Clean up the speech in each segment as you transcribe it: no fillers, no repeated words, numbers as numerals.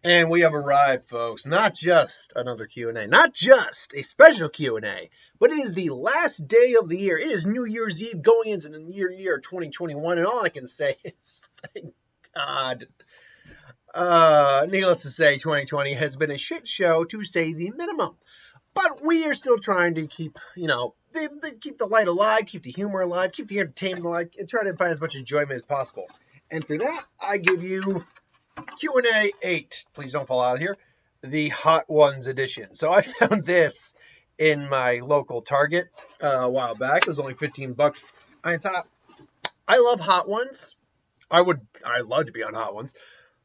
And we have arrived, folks. Not just another Q&A, not just a special Q&A, but it is the last day of the year. It is New Year's Eve going into the year 2021, and all I can say is, thank God. Needless to say, 2020 has been a shit show, to say the minimum. But we are still trying to keep, keep the light alive, keep the humor alive, keep the entertainment alive, and try to find as much enjoyment as possible. And for that, I give you Q&A 8. Please don't fall out of here. The Hot Ones edition. So I found this in my local Target a while back. It was only $15. I thought, I love Hot Ones. I'd love to be on Hot Ones.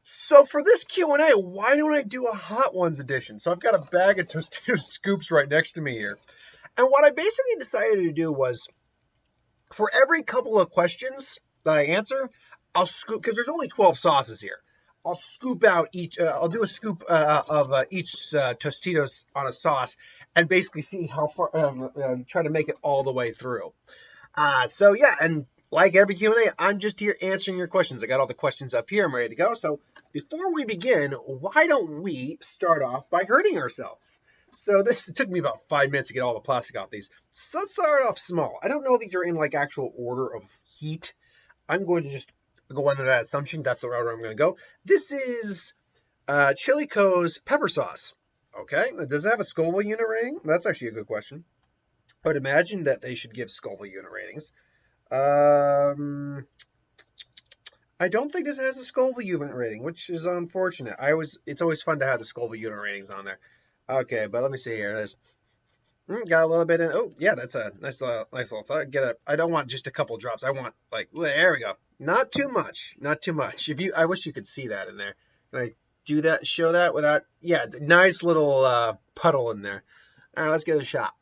So for this Q&A, why don't I do a Hot Ones edition? So I've got a bag of Tostitos scoops right next to me here. And what I basically decided to do was, for every couple of questions that I answer, I'll scoop, because there's only 12 sauces here. I'll scoop out each, I'll do a scoop of each Tostitos on a sauce and basically see how far, try to make it all the way through. So yeah, and like every Q&A, I'm just here answering your questions. I got all the questions up here. I'm ready to go. So before we begin, why don't we start off by hurting ourselves? So it took me about 5 minutes to get all the plastic off these. So let's start off small. I don't know if these are in like actual order of heat. I'm going to just go under that assumption. That's the route I'm going to go. This is Chili Co's pepper sauce. Okay. Does it have a Scoville unit rating? That's actually a good question. I would imagine that they should give Scoville unit ratings. I don't think this has a Scoville unit rating, which is unfortunate. It's always fun to have the Scoville unit ratings on there. Okay, but let me see here. There's got a little bit in. Oh, yeah, that's a nice little thought. I don't want just a couple drops. I want there we go. Not too much. Not too much. I wish you could see that in there. Can I do that? Show that without? Yeah, nice little puddle in there. All right, let's give it a shot.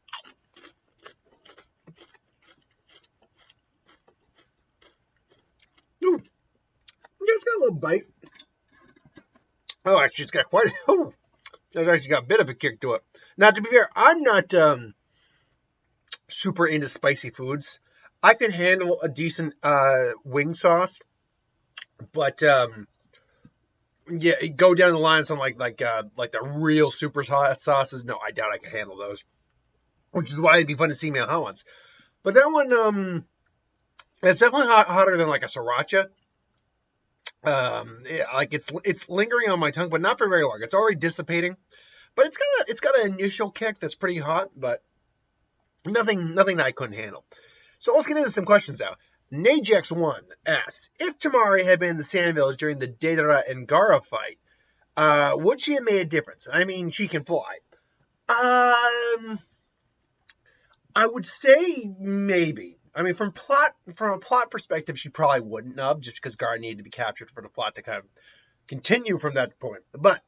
Ooh, it's got a little bite. Oh, actually, it's got quite. Oh, it's actually got a bit of a kick to it. Now, to be fair, I'm not super into spicy foods. I can handle a decent wing sauce, but yeah, go down the line some like the real super hot sauces. No, I doubt I can handle those. Which is why it'd be fun to see me on hot ones. But that one, it's definitely hotter than like a sriracha. It's lingering on my tongue, but not for very long. It's already dissipating, but it's got an initial kick that's pretty hot, but nothing that I couldn't handle. So let's get into some questions now. Najex1 asks, if Tamari had been in the Sand Village during the Deidara and Gaara fight, would she have made a difference? I mean, she can fly. I would say maybe. I mean, from a plot perspective, she probably wouldn't have, just because Gaara needed to be captured for the plot to kind of continue from that point. But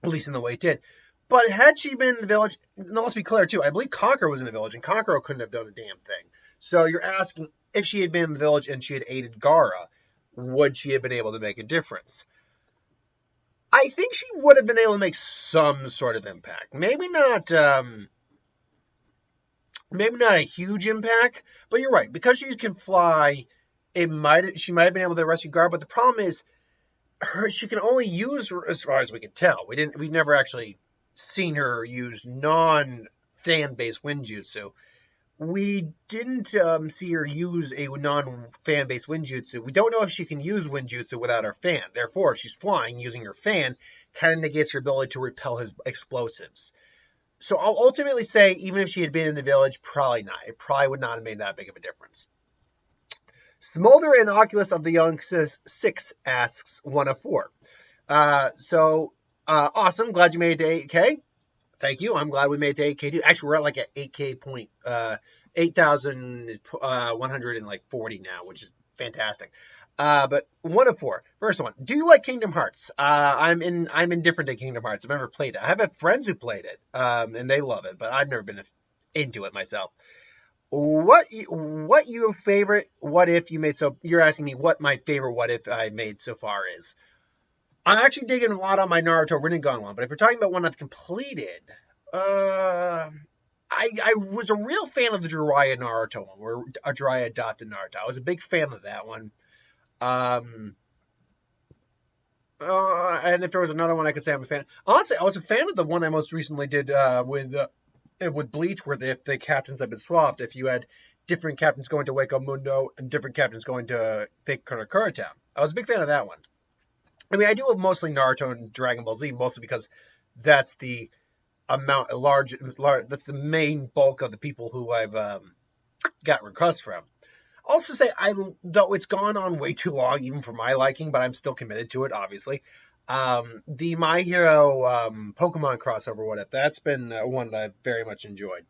at least in the way it did. But had she been in the village, now let's be clear too, I believe Conqueror was in the village, and Conqueror couldn't have done a damn thing. So you're asking, if she had been in the village and she had aided Gaara, would she have been able to make a difference? I think she would have been able to make some sort of impact. Maybe not a huge impact, but you're right. Because she can fly, she might have been able to rescue Gaara, but the problem is, she can only use, as far as we can tell, we've never actually seen her use non-fan-based Winjutsu. We didn't see her use a non-fan-based Winjutsu. We don't know if she can use Winjutsu without her fan. Therefore, if she's flying, using her fan kind of negates her ability to repel his explosives. So I'll ultimately say, even if she had been in the village, probably not. It probably would not have made that big of a difference. Smolder and Oculus of the Young Six asks 1 of 4. Awesome. Glad you made it to 8K. Thank you. I'm glad we made it to 8K too. Actually, we're at like at 8K point, 8,140 now, which is fantastic. But 1 of 4. First one. Do you like Kingdom Hearts? I'm indifferent to Kingdom Hearts. I've never played it. I have friends who played it, and they love it, but I've never been into it myself. What your favorite what if you made? So you're asking me what my favorite what if I made so far is. I'm actually digging a lot on my Naruto Rinnegan one, but if we're talking about one I've completed, I was a real fan of the Jiraiya Naruto one, where Jiraiya adopted Naruto. I was a big fan of that one. and if there was another one I could say I'm a fan. Honestly, I was a fan of the one I most recently did with Bleach, where if the captains have been swapped, if you had different captains going to Wako Mundo and different captains going to Fake Karakura Town. I was a big fan of that one. I mean, I do with mostly Naruto and Dragon Ball Z, mostly because that's the large, that's the main bulk of the people who I've got requests from. Also say, though it's gone on way too long, even for my liking, but I'm still committed to it, obviously. The My Hero Pokemon crossover, what if? That's been one that I've very much enjoyed.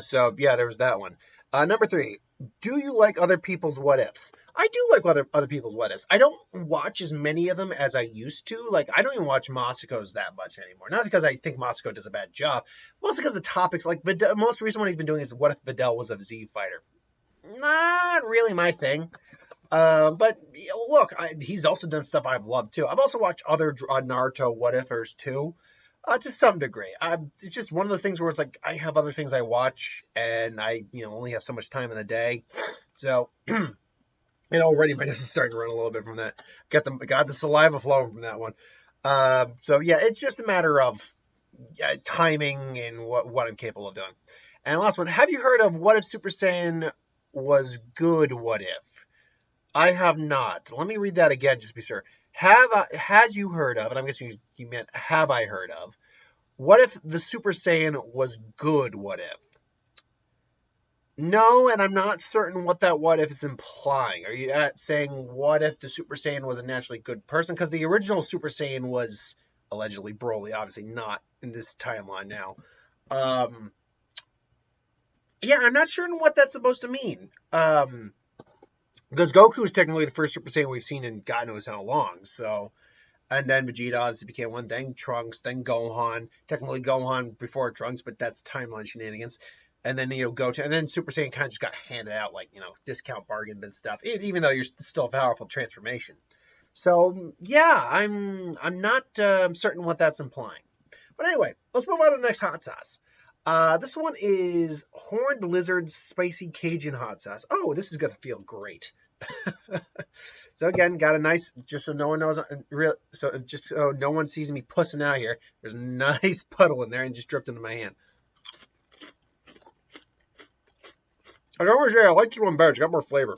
So, yeah, there was that one. Number 3, do you like other people's what ifs? I do like other people's what ifs. I don't watch as many of them as I used to. Like, I don't even watch Masako's that much anymore. Not because I think Masako does a bad job, mostly because the topics, like, the most recent one he's been doing is what if Videl was a Z fighter? Not really my thing. But look, he's also done stuff I've loved too. I've also watched other Naruto what ifers too, to some degree. It's just one of those things where it's like I have other things I watch, and I only have so much time in the day. So, and already my nose is starting to run a little bit from that. Got the saliva flowing from that one. So yeah, it's just a matter of timing and what I'm capable of doing. And last one, have you heard of what if Super Saiyan was good? What if? I have not. Let me read that again, just to be sure. Had you heard of, and I'm guessing you meant have I heard of, what if the Super Saiyan was good? What if? No, and I'm not certain what that what if is implying. Are you saying what if the Super Saiyan was a naturally good person? Because the original Super Saiyan was allegedly Broly, obviously not in this timeline now. Yeah, I'm not sure what that's supposed to mean. Because Goku is technically the first Super Saiyan we've seen in God knows how long. So, and then Vegeta obviously became one, then Trunks, then Gohan. Technically Gohan before Trunks, but that's timeline shenanigans. And then Goten, and then Super Saiyan kind of just got handed out like discount bargain and stuff. Even though you're still a powerful transformation. So yeah, I'm not certain what that's implying. But anyway, let's move on to the next hot sauce. This one is Horned Lizard Spicy Cajun Hot Sauce. Oh, this is going to feel great. So again, got a nice, just so no one knows, just so no one sees me pussing out here, there's a nice puddle in there and just dripped into my hand. I always say I like this one better. It's got more flavor.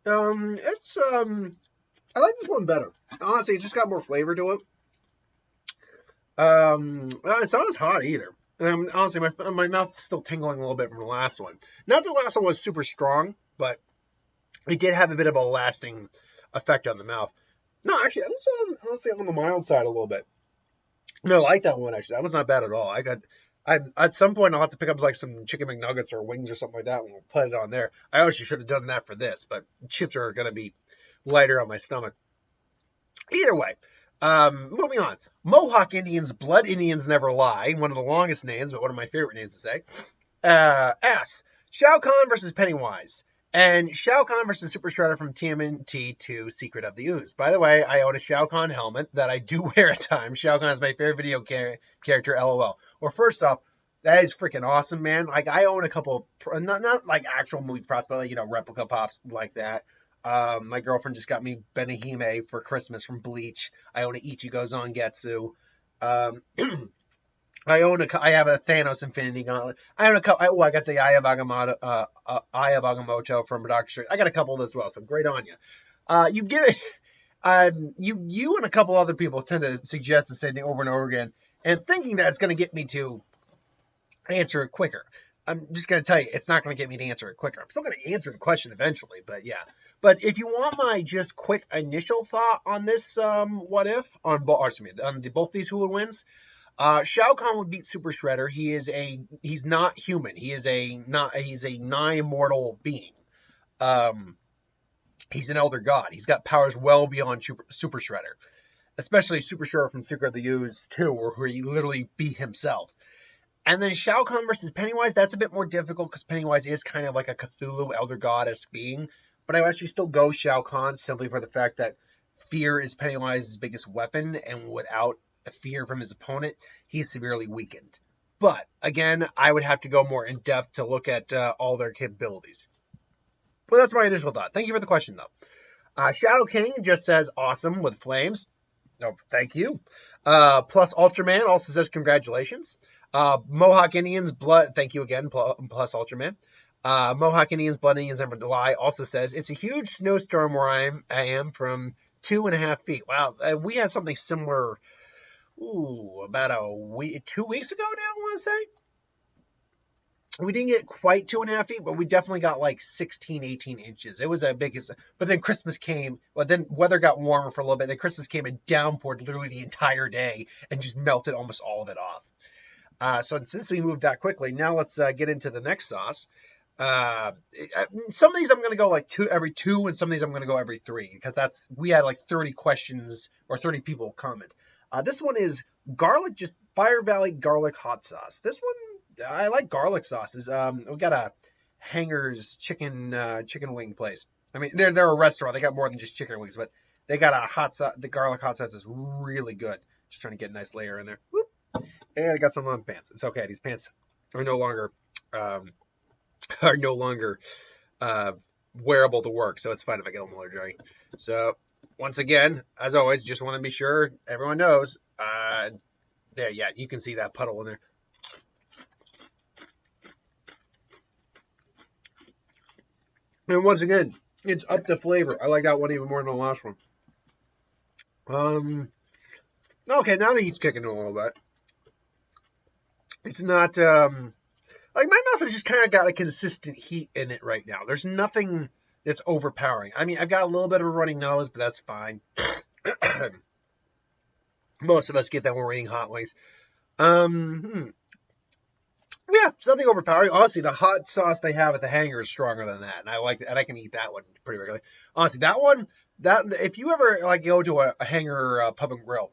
I like this one better. Honestly, it just got more flavor to it. It's not as hot either. And honestly, my mouth's still tingling a little bit from the last one. Not the last one was super strong, but it did have a bit of a lasting effect on the mouth. No, actually, I was honestly on the mild side a little bit. No, I like that one, actually. That was not bad at all. At some point, I'll have to pick up like some chicken McNuggets or wings or something like that, and we'll put it on there. I actually should have done that for this, but chips are going to be lighter on my stomach. Either way, moving on. Mohawk Indians, Blood Indians Never Lie. One of the longest names, but one of my favorite names to say. S. Shao Kahn versus Pennywise. And Shao Kahn versus Super Shredder from TMNT 2 Secret of the Ooze. By the way, I own a Shao Kahn helmet that I do wear at times. Shao Kahn is my favorite video character, LOL. Well, first off, that is freaking awesome, man. Like, I own a couple, not like actual movie props, but like, replica pops like that. My girlfriend just got me Benihime for Christmas from Bleach. I own an Ichigo Zangetsu. I have a Thanos Infinity Gauntlet. I own a couple. I got the Eye of Agamotto from Doctor Strange. I got a couple as well, so great on you. You give it. You and a couple other people tend to suggest the same thing over and over again, and thinking that it's going to get me to answer it quicker. I'm just going to tell you, it's not going to get me to answer it quicker. I'm still going to answer the question eventually, but yeah. But if you want my just quick initial thought on this, what if on both these Hula wins. Shao Kahn would beat Super Shredder. He's not human. He's a non-immortal being. He's an elder god. He's got powers well beyond Super Shredder. Especially Super Shredder from Secret of the Ooze 2, where he literally beat himself. And then Shao Kahn versus Pennywise, that's a bit more difficult because Pennywise is kind of like a Cthulhu elder god-esque being. But I would actually still go Shao Kahn simply for the fact that fear is Pennywise's biggest weapon, and without fear from his opponent, he's severely weakened. But again, I would have to go more in depth to look at all their capabilities. But that's my initial thought. Thank you for the question, though. Shadow King just says awesome with flames. No, thank you. Plus Ultraman also says congratulations. Mohawk Indians Blood. Thank you again. Plus Ultraman. Mohawk Indians Blood Indians Never Lie also says it's a huge snowstorm where I am from 2.5 feet. Wow, we had something similar. About a week, 2 weeks ago now. I want to say. We didn't get quite 2.5 feet, but we definitely got like 16, 18 inches. It was a big, but then Christmas came. Well, then weather got warmer for a little bit. Then Christmas came and downpoured literally the entire day and just melted almost all of it off. So since we moved that quickly, now let's get into the next sauce. Some of these I'm going to go like every two, and some of these I'm going to go every three, because we had like 30 questions or 30 people comment. This one is garlic, just Fire Valley garlic hot sauce. This one, I like garlic sauces. We've got a Hanger's chicken wing place. I mean, they're a restaurant. They got more than just chicken wings, but they got a hot sauce. The garlic hot sauce is really good. Just trying to get a nice layer in there. Whoop. And I got some on pants. It's okay. These pants are no longer wearable to work, so it's fine if I get them while they're dry. So once again, as always, just want to be sure everyone knows. There, yeah, you can see that puddle in there. And once again, it's up to flavor. I like that one even more than the last one. Okay, now the heat's kicking a little bit. It's not, like my mouth has just kind of got a consistent heat in it right now. There's nothing that's overpowering. I mean, I've got a little bit of a running nose, but that's fine. Most of us get that when we're eating hot wings. Yeah, something overpowering. Honestly, the hot sauce they have at the Hanger is stronger than that, and I like that. And I can eat that one pretty regularly. Honestly, that one, if you ever like go to a Hanger pub and grill,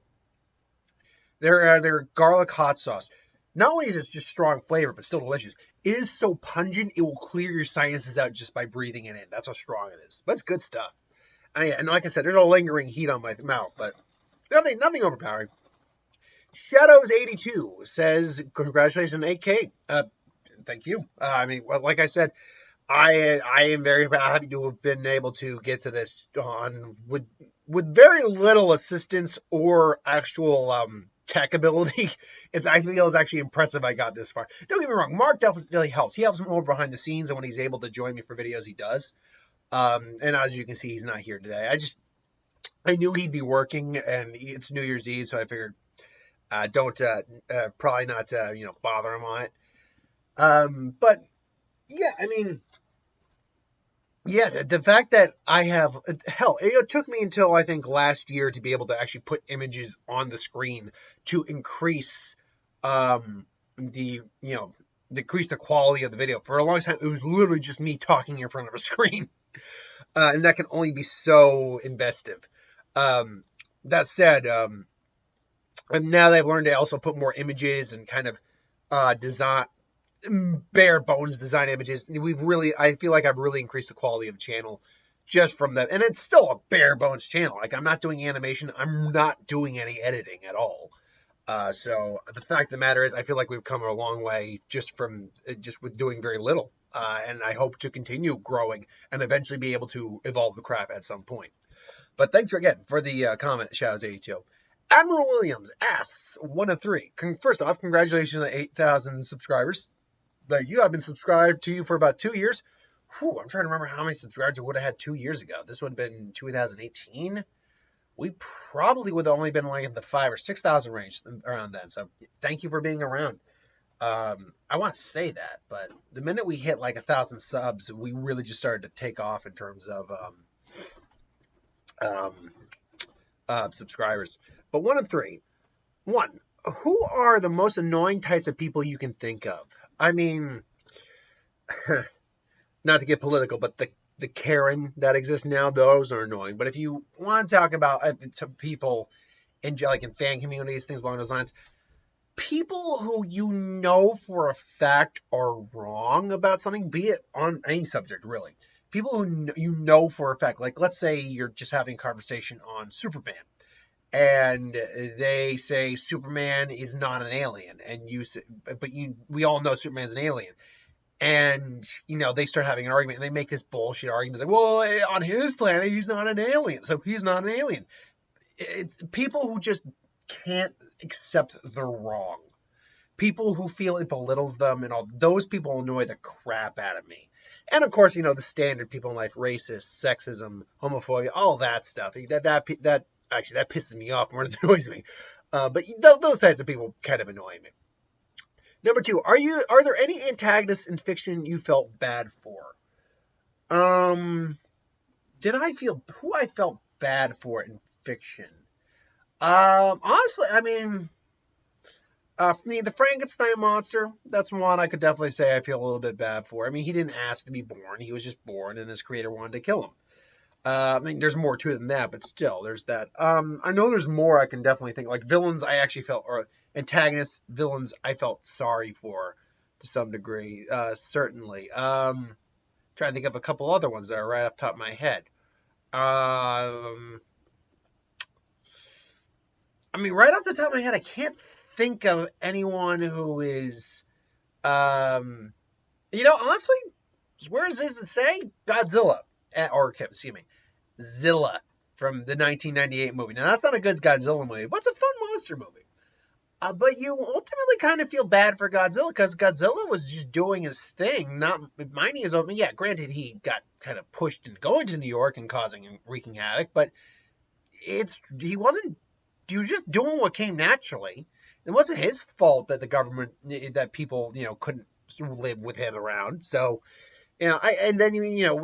their garlic hot sauce, not only is it just strong flavor, but still delicious. It is so pungent, it will clear your sinuses out just by breathing it in. That's how strong it is. But it's good stuff. And like I said, there's a lingering heat on my mouth, but nothing overpowering. Shadows82 says, congratulations on 8K. Thank you. I mean, well, like I said, I am very happy to have been able to get to this with very little assistance or actual tech ability. I feel it's actually impressive I got this far. Don't get me wrong, Mark definitely helps. He helps more behind the scenes, and when he's able to join me for videos, he does. And as you can see, he's not here today. I knew he'd be working, and it's New Year's Eve, so I figured probably not bother him on it. But yeah, I mean, yeah, the fact that I have, hell, it took me until I think last year to be able to actually put images on the screen to increase decrease the quality of the video. For a long time, it was literally just me talking in front of a screen. And that can only be so investive. That said, and now that I've learned to also put more images and kind of design bare bones design images, I feel like I've really increased the quality of the channel just from that. And it's still a bare bones channel. Like, I'm not doing animation. I'm not doing any editing at all. So the fact of the matter is, I feel like we've come a long way just with doing very little. And I hope to continue growing and eventually be able to evolve the craft at some point. But thanks again for the comment, Shadows82. Admiral Williams asks, 1 of 3. First off, congratulations on 8,000 subscribers. Like, I've been subscribed to you for about 2 years. I'm trying to remember how many subscribers I would have had 2 years ago. This would have been 2018. We probably would have only been like in the 5,000 or 6,000 range around then. So thank you for being around. I want to say that, but the minute we hit like 1,000 subs, we really just started to take off in terms of subscribers. But 1 of 3. 1, who are the most annoying types of people you can think of? I mean, not to get political, but the Karen that exists now, those are annoying. But if you want to talk about people in fan communities, things along those lines, people who you know for a fact are wrong about something, be it on any subject, really. People who you know for a fact, like let's say you're just having a conversation on Superman, and they say Superman is not an alien, and we all know Superman's an alien. And, they start having an argument, and they make this bullshit argument. It's like, well, on his planet, he's not an alien, so he's not an alien. It's people who just can't accept they're wrong. People who feel it belittles them, and all those people annoy the crap out of me. And, of course, the standard people in life, racist, sexism, homophobia, all that stuff. That pisses me off more than it annoys me. But those types of people kind of annoy me. Number 2, are there any antagonists in fiction you felt bad for? Who I felt bad for in fiction? Honestly, for me, the Frankenstein monster, that's one I could definitely say I feel a little bit bad for. He didn't ask to be born. He was just born, and his creator wanted to kill him. There's more to it than that, but still, there's that. I know there's more I can definitely think. Like villains, I actually felt, or antagonists, villains, I felt sorry for to some degree, certainly. Trying to think of a couple other ones that are right off the top of my head. Right off the top of my head, I can't think of anyone who is, honestly, where does it say? Godzilla, Zilla from the 1998 movie. Now, that's not a good Godzilla movie, but it's a fun monster movie. But you ultimately kind of feel bad for Godzilla, because Godzilla was just doing his thing, not minding his own. Yeah, granted, he got kind of pushed into going to New York and causing and wreaking havoc, but he was just doing what came naturally. It wasn't his fault that the government, that people, couldn't live with him around. So, and then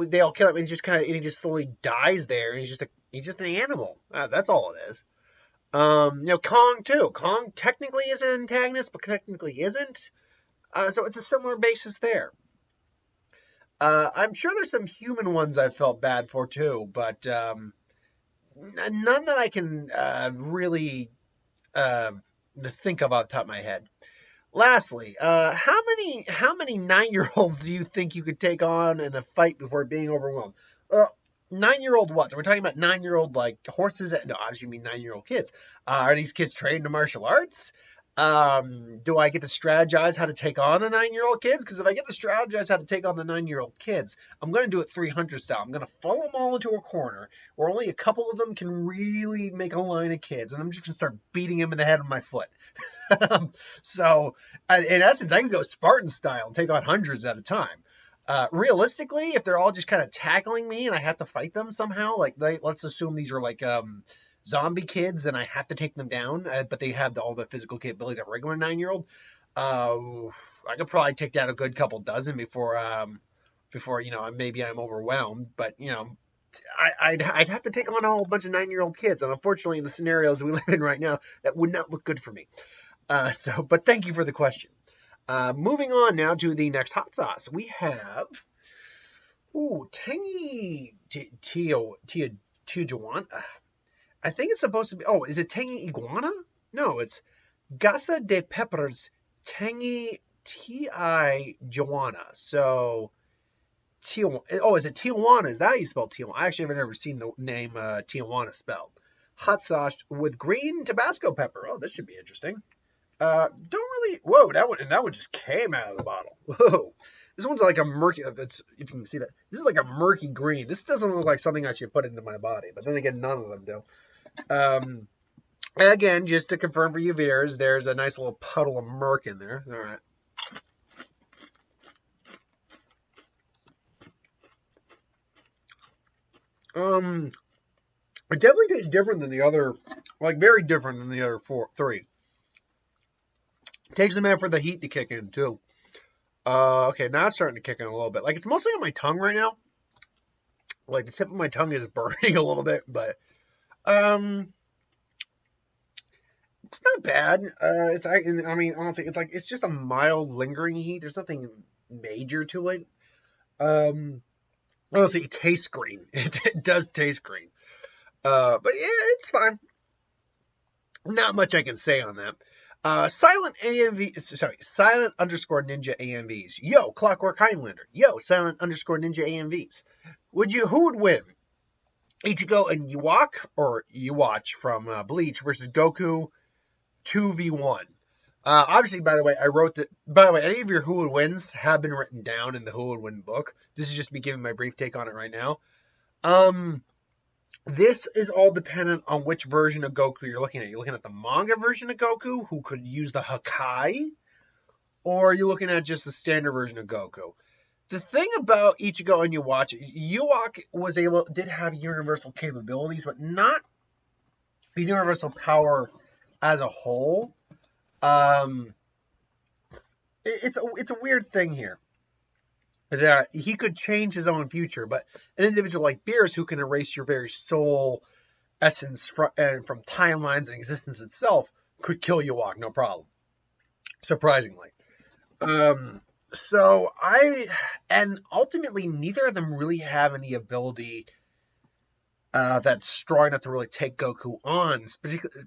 they all kill him, and he just slowly dies there. And he's just an animal. That's all it is. Kong too. Kong technically is an antagonist, but technically isn't. So it's a similar basis there. I'm sure there's some human ones I felt bad for too, but none that I can really think of off the top of my head. Lastly, how many 9-year-olds do you think you could take on in a fight before being overwhelmed? 9-year-old what? So we're talking about 9-year-old like horses? No, obviously you mean 9-year-old kids. Are these kids trained in martial arts? Do I get to strategize how to take on the 9-year-old kids? Because if I get to strategize how to take on the 9-year-old kids, I'm going to do it 300 style. I'm going to follow them all into a corner where only a couple of them can really make a line of kids, and I'm just going to start beating them in the head with my foot. So, in essence, I can go Spartan style and take on hundreds at a time. Realistically, if they're all just kind of tackling me and I have to fight them somehow, let's assume these are like zombie kids and I have to take them down, but they have all the physical capabilities of a regular 9-year-old. I could probably take down a good couple dozen before maybe I'm overwhelmed. But I'd have to take on a whole bunch of 9-year-old kids, and unfortunately, in the scenarios we live in right now, that would not look good for me. But thank you for the question. Moving on now to the next hot sauce. We have, tangy Tijuana. I think it's supposed to be, is it tangy iguana? No, it's Gasa de Peppers tangy Tijuana. So, is it Tijuana? Is that how you spell Tijuana? I actually have never seen the name Tijuana spelled. Hot sauce with green Tabasco pepper. Oh, this should be interesting. Don't really. Whoa, that one just came out of the bottle. Whoa, this one's like a murky. If you can see that, this is like a murky green. This doesn't look like something I should put into my body, but then again, none of them do. Again, just to confirm for you viewers, there's a nice little puddle of murk in there. All right. It definitely tastes different than the other, very different than the other three. Takes a minute for the heat to kick in, too. Okay, now it's starting to kick in a little bit. It's mostly on my tongue right now. The tip of my tongue is burning a little bit, but it's not bad. Honestly, it's just a mild, lingering heat. There's nothing major to it. Honestly, it tastes green. It does taste green. But yeah, it's fine. Not much I can say on that. Silent _ninja AMVs. Yo, Clockwork Highlander. Yo, silent _ninja AMVs. Who would win? Ichigo and Uwatch from Bleach versus Goku 2v1. Obviously, by the way, I wrote that. By the way, any of your who would wins have been written down in the who would win book. This is just me giving my brief take on it right now. This is all dependent on which version of Goku you're looking at. You're looking at the manga version of Goku, who could use the Hakai, or you're looking at just the standard version of Goku. The thing about Ichigo and Uwatch did have universal capabilities, but not universal power as a whole. It's a weird thing here. That he could change his own future, but an individual like Beerus, who can erase your very soul essence from timelines and existence itself, could kill Ewok, no problem. Surprisingly. And ultimately, neither of them really have any ability that's strong enough to really take Goku on,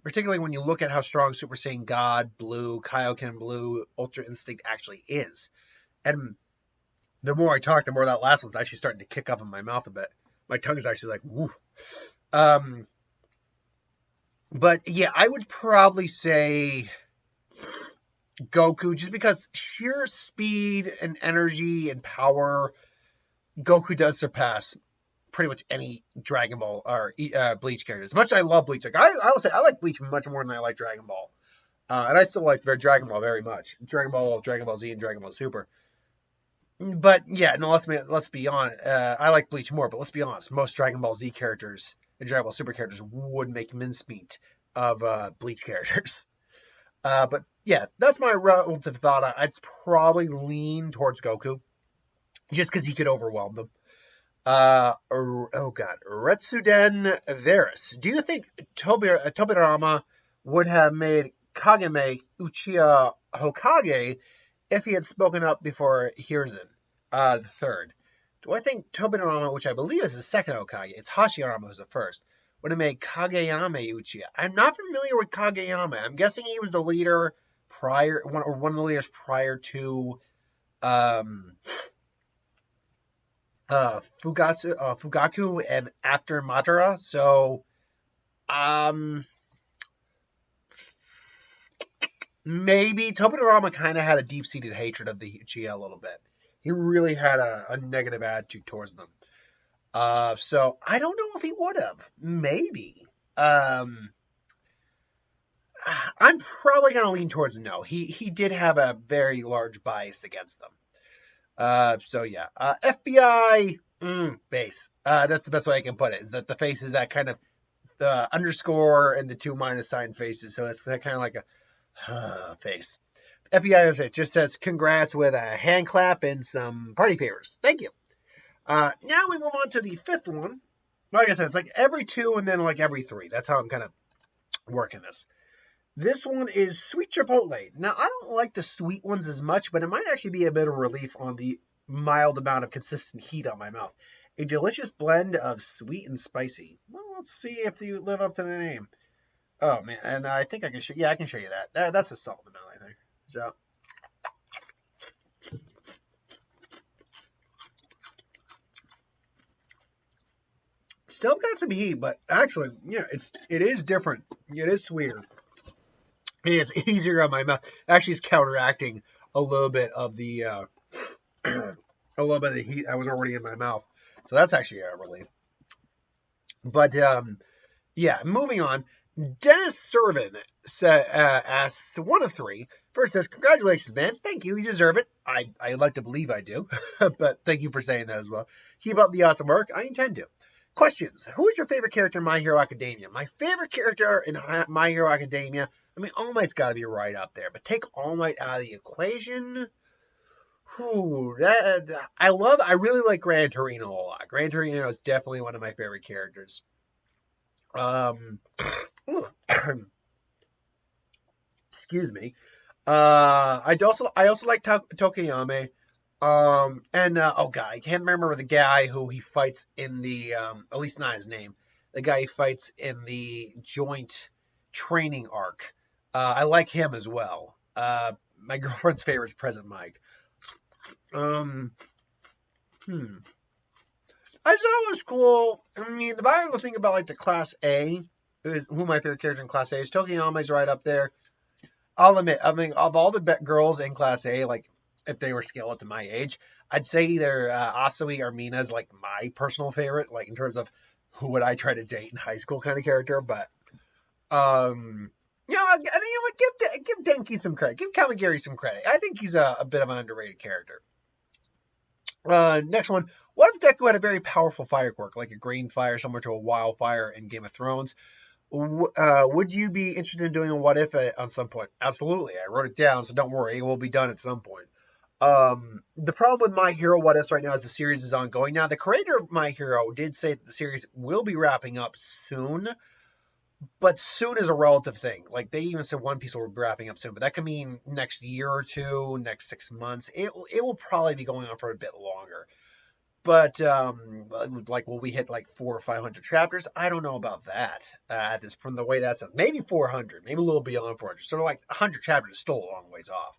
particularly when you look at how strong Super Saiyan God Blue, Kaioken Blue, Ultra Instinct actually is. And the more I talk, the more that last one's actually starting to kick up in my mouth a bit. My tongue's actually like, woo. But yeah, I would probably say Goku, just because sheer speed and energy and power, Goku does surpass pretty much any Dragon Ball or Bleach character. As much as I love Bleach, like I would say I like Bleach much more than I like Dragon Ball. And I still like Dragon Ball very much. Dragon Ball Z, and Dragon Ball Super. But yeah, no, let's be honest. I like Bleach more, but let's be honest. Most Dragon Ball Z characters and Dragon Ball Super characters would make mincemeat of Bleach characters. But yeah, that's my relative thought. I'd probably lean towards Goku, just because he could overwhelm them. Retsuden Varus. Do you think Tobirama would have made Kagame Uchiha Hokage if he had spoken up before Hiruzen, the third? Do I think Tobirama, which I believe is the second Hokage, it's Hashirama who's the first, would have made Kageyame Uchiha? I'm not familiar with Kageyame. I'm guessing he was the leader one of the leaders prior to Fugaku and after Madara. So, maybe Tobirama kind of had a deep-seated hatred of the Uchiha a little bit. He really had a negative attitude towards them. So I don't know if he would have. Maybe. I'm probably going to lean towards no. He did have a very large bias against them. So yeah. FBI base. That's the best way I can put it. Is that the face is that kind of underscore and the two minus sign faces. So it's kind of like a face. FBI just says congrats with a hand clap and some party favors. Thank you. Now we move on to the fifth one. Like I said, it's like every two and then like every three. That's how I'm kind of working this. This one is sweet chipotle. Now, I don't like the sweet ones as much, but it might actually be a bit of relief on the mild amount of consistent heat on my mouth. A delicious blend of sweet and spicy. Well, let's see if you live up to the name. Oh, man, and I think I can show you. Yeah, I can show you that. That's a solid amount, I think. So, still got some heat, but actually, yeah, it is different. It is sweeter. It's easier on my mouth. Actually, it's counteracting a little bit of the heat I was already in my mouth. So that's actually a relief. But yeah, moving on. Dennis Servin asks one of three. First says, congratulations, man. Thank you. You deserve it. I'd like to believe I do. But thank you for saying that as well. Keep up the awesome work. I intend to. Questions. Who is your favorite character in My Hero Academia? My favorite character in My Hero Academia, I mean, All Might's got to be right up there. But take All Might out of the equation. I really like Gran Torino a lot. Gran Torino is definitely one of my favorite characters. Excuse me. I also like Tokiyame. Oh god, I can't remember the guy who he fights in the at least not his name. The guy he fights in the joint training arc. I like him as well. My girlfriend's favorite is President Mike. I thought it was cool. I mean, the valuable thing about like the Class A, who my favorite character in Class A is, Tokiyame's right up there. I'll admit, I mean, of all the girls in Class A, like if they were scaled up to my age, I'd say either Asui or Mina is like my personal favorite, like in terms of who would I try to date in high school kind of character. But you know what? Give Denki some credit. Give Kamigiri some credit. I think he's a bit of an underrated character. Next one. What if Deku had a very powerful fire quirk, like a green fire, similar to a wildfire in Game of Thrones? Would you be interested in doing a what if on some point? Absolutely. I wrote it down, so don't worry. It will be done at some point. The problem with My Hero What Ifs right now is the series is ongoing. Now, the creator of My Hero did say that the series will be wrapping up soon, but soon is a relative thing. Like, they even said One Piece will be wrapping up soon, but that could mean next year or two, next 6 months. It will probably be going on for a bit longer. But, like, will we hit, like, 400 or 500 chapters? I don't know about that, from the way that sounds. Maybe 400, maybe a little beyond 400. Sort of like 100 chapters is still a long ways off.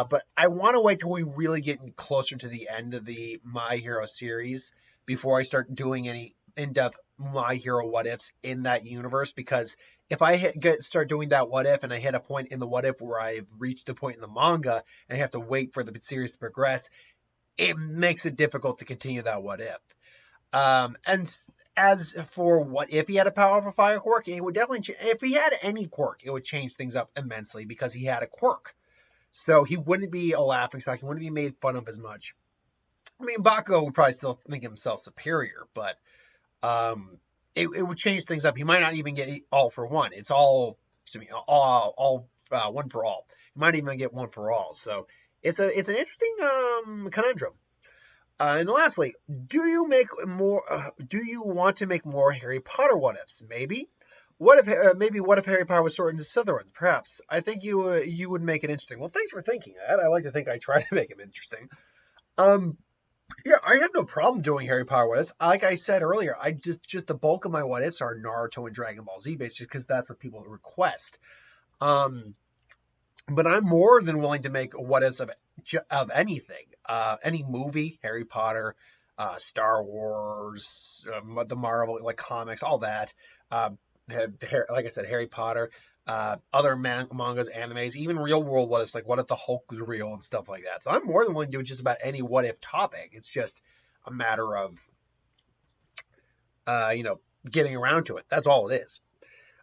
But I want to wait till we really get closer to the end of the My Hero series before I start doing any in-depth My Hero What Ifs in that universe, because if I start doing that What If and I hit a point in the What If where I've reached the point in the manga and I have to wait for the series to progress, it makes it difficult to continue that What If. And as for what if he had a powerful fire quirk, it would definitely, if he had any quirk, it would change things up immensely because he had a quirk. So he wouldn't be a laughingstock. He wouldn't be made fun of as much. I mean, Bakugo would probably still think himself superior, but it would change things up. He might not even get all for one. It's all one for all. He might even get one for all. So it's an interesting conundrum. And lastly, do you want to make more Harry Potter what ifs? Maybe. What if Harry Potter was sorted into Slytherin? Perhaps. I think you would make it interesting. Well, thanks for thinking that. I like to think I try to make him interesting. Yeah, I have no problem doing Harry Potter what ifs. Like I said earlier, I just the bulk of my what ifs are Naruto and Dragon Ball Z based, just because that's what people request. But I'm more than willing to make what ifs of anything. Any movie, Harry Potter, Star Wars, the Marvel, like comics, all that. Like I said, Harry Potter, other mangas, animes, even real world what ifs, like what if the Hulk was real and stuff like that. So I'm more than willing to do just about any what if topic. It's just a matter of, getting around to it. That's all it is.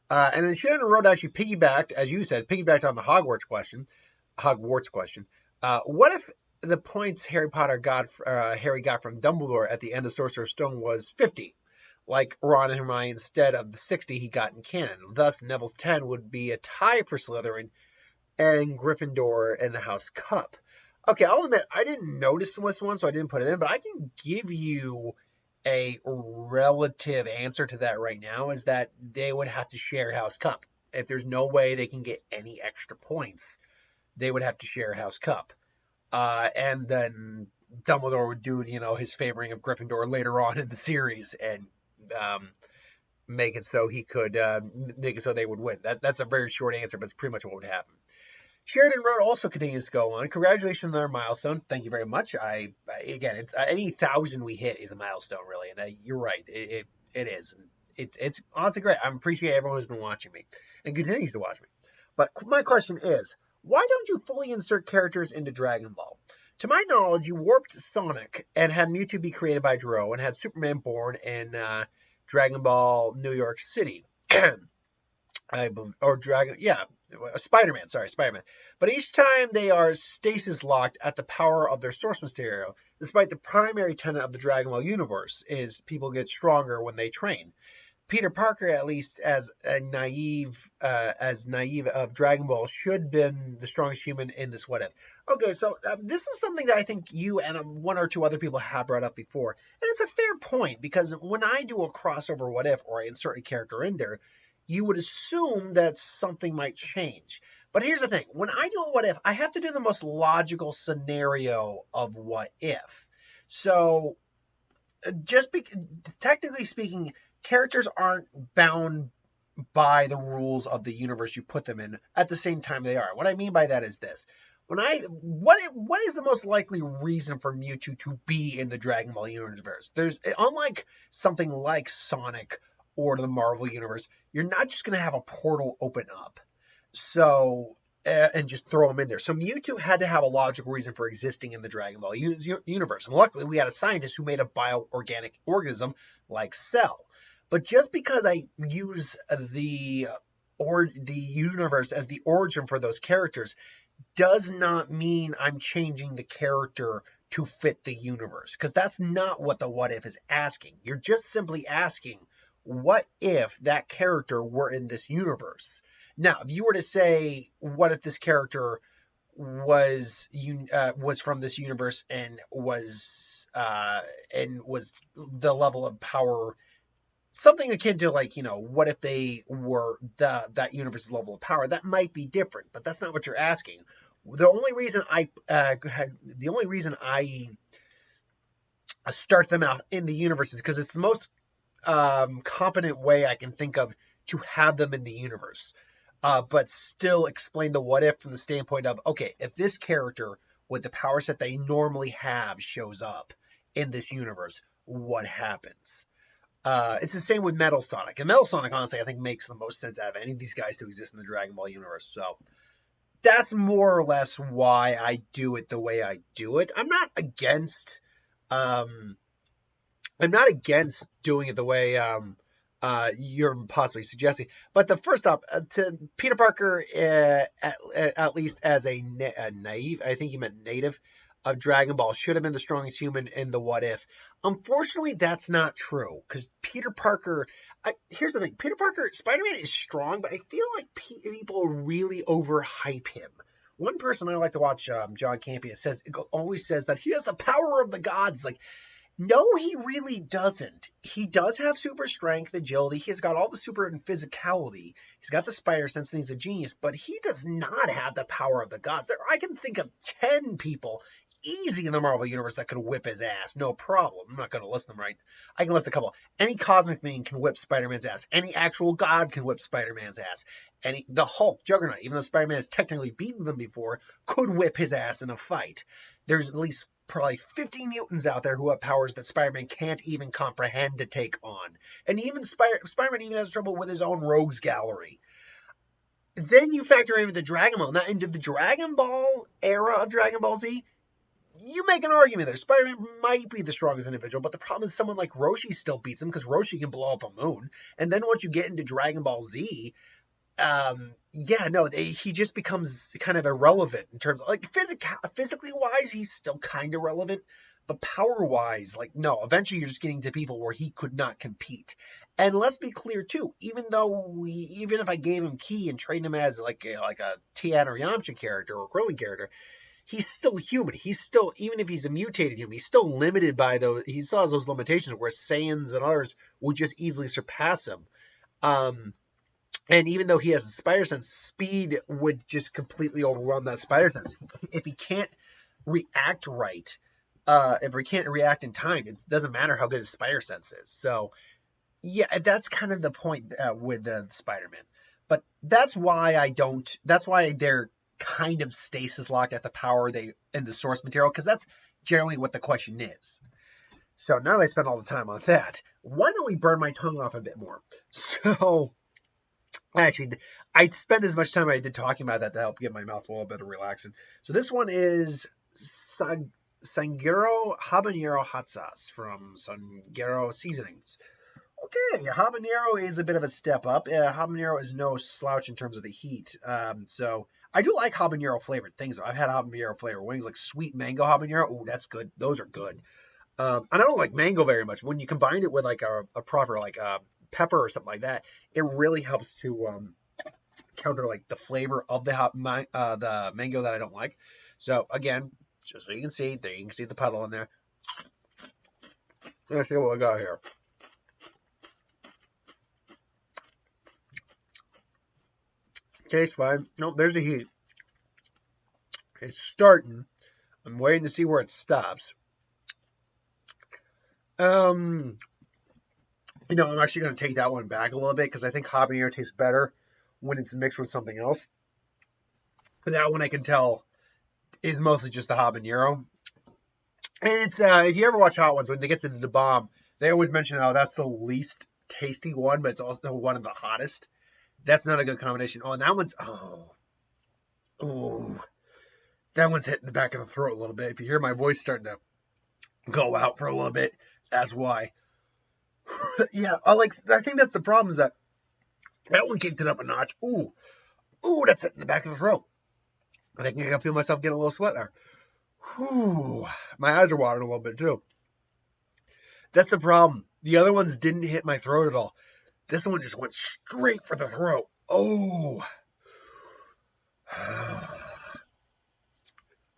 And then Shin Road actually piggybacked on the Hogwarts question. What if the points Harry got from Dumbledore at the end of Sorcerer's Stone was 50? Like Ron and Hermione, instead of the 60 he got in canon. Thus, Neville's 10 would be a tie for Slytherin and Gryffindor in the House Cup. Okay, I'll admit, I didn't notice this one, so I didn't put it in, but I can give you a relative answer to that right now, is that they would have to share House Cup. If there's no way they can get any extra points, they would have to share House Cup. And then Dumbledore would do, his favoring of Gryffindor later on in the series and make it so he could make it so they would win. That's a very short answer, but it's pretty much what would happen. Sheridan Road also continues to go on. Congratulations on their milestone. Thank you very much. Again, it's any 1,000 we hit is a milestone, really, and you're right. It is. It's honestly great. I appreciate everyone who's been watching me and continues to watch me. But my question is, why don't you fully insert characters into Dragon Ball? To my knowledge, you warped Sonic and had Mewtwo be created by Dro and had Superman born in Dragon Ball New York City. Spider-Man. But each time they are stasis locked at the power of their source material, despite the primary tenet of the Dragon Ball universe is people get stronger when they train. Peter Parker, at least as naive of Dragon Ball, should have been the strongest human in this what if. Okay, so this is something that I think you and one or two other people have brought up before, and it's a fair point, because when I do a crossover what if, or I insert a character in there, you would assume that something might change. But here's the thing. When I do a what if, I have to do the most logical scenario of what if. So, technically speaking, characters aren't bound by the rules of the universe you put them in at the same time they are. What I mean by that is this. What is the most likely reason for Mewtwo to be in the Dragon Ball universe? There's, unlike something like Sonic or the Marvel universe, you're not just gonna have a portal open up, so and just throw him in there. So Mewtwo had to have a logical reason for existing in the Dragon Ball universe, and luckily we had a scientist who made a bioorganic organism like Cell. But just because I use the universe as the origin for those characters does not mean I'm changing the character to fit the universe, because that's not what the what if is asking. You're just simply asking, what if that character were in this universe? Now, if you were to say, what if this character was from this universe and was the level of power, something akin to, like, what if they were that universe's level of power? That might be different, but that's not what you're asking. The only reason I start them out in the universe is because it's the most competent way I can think of to have them in the universe, but still explain the what if from the standpoint of, okay, if this character with the power set they normally have shows up in this universe, what happens? It's the same with Metal Sonic. And Metal Sonic, honestly, I think makes the most sense out of any of these guys to exist in the Dragon Ball universe. So that's more or less why I do it the way I do it. I'm not against doing it the way you're possibly suggesting. But the first off, to Peter Parker, at least as a naive, I think he meant native, of Dragon Ball, should have been the strongest human in the what if. Unfortunately, that's not true, because Peter Parker, here's the thing, Peter Parker, Spider-Man is strong, but I feel like people really overhype him. One person I like to watch, John Campea, always says that he has the power of the gods. Like, no, he really doesn't. He does have super strength, agility. He's got all the super and physicality. He's got the spider sense, and he's a genius, but he does not have the power of the gods. I can think of 10 people easy in the Marvel universe that could whip his ass, no problem. I'm not going to list them right. I can list a couple. Any cosmic being can whip Spider-Man's ass. Any actual god can whip Spider-Man's ass. The Hulk, Juggernaut, even though Spider-Man has technically beaten them before, could whip his ass in a fight. There's at least probably 50 mutants out there who have powers that Spider-Man can't even comprehend to take on. And even Spider-Man even has trouble with his own rogues gallery. Then you factor in the Dragon Ball. Now, into the Dragon Ball era of Dragon Ball Z, you make an argument there. Spider-Man might be the strongest individual, but the problem is someone like Roshi still beats him, because Roshi can blow up a moon. And then once you get into Dragon Ball Z, he just becomes kind of irrelevant in terms of, like, physically wise, he's still kind of relevant, but power wise, like, no, eventually you're just getting to people where he could not compete. And let's be clear too, even if I gave him Ki and trained him as like a Tien or Yamcha character or Krillin character, he's still human. He's still, even if he's a mutated human, he's still limited by those. He still has those limitations where Saiyans and others would just easily surpass him. And even though he has a spider sense, speed would just completely overwhelm that spider sense. If he can't react right, if he can't react in time, it doesn't matter how good his spider sense is. So, yeah, that's kind of the point with the Spider-Man. But that's why they're kind of stasis locked at the power in the source material, because that's generally what the question is. So now that I spent all the time on that, why don't we burn my tongue off a bit more? So actually, I'd spend as much time as I did talking about that to help get my mouth a little bit of relaxing. So this one is Sangero Habanero Hot Sauce from Sangero Seasonings. Okay, habanero is a bit of a step up. Habanero is no slouch in terms of the heat. So I do like habanero flavored things. I've had habanero flavored wings, like sweet mango habanero. Oh, that's good. Those are good. And I don't like mango very much. When you combine it with like a proper like pepper or something like that, it really helps to counter like the flavor of the mango that I don't like. So again, just so you can see, there you can see the puddle in there. Let's see what we got here. Tastes fine. Nope, there's the heat. It's starting. I'm waiting to see where it stops. I'm actually going to take that one back a little bit, because I think habanero tastes better when it's mixed with something else. But that one I can tell is mostly just the habanero. And it's if you ever watch Hot Ones, when they get to the bomb, they always mention how that's the least tasty one, but it's also one of the hottest. That's not a good combination. Oh, and that one's that one's hitting the back of the throat a little bit. If you hear my voice starting to go out for a little bit, that's why. Yeah, I think that's the problem, is that one kicked it up a notch. Ooh, that's hitting the back of the throat. I think I can feel myself getting a little sweat there. Whew. My eyes are watering a little bit too. That's the problem. The other ones didn't hit my throat at all. This one just went straight for the throat. Oh.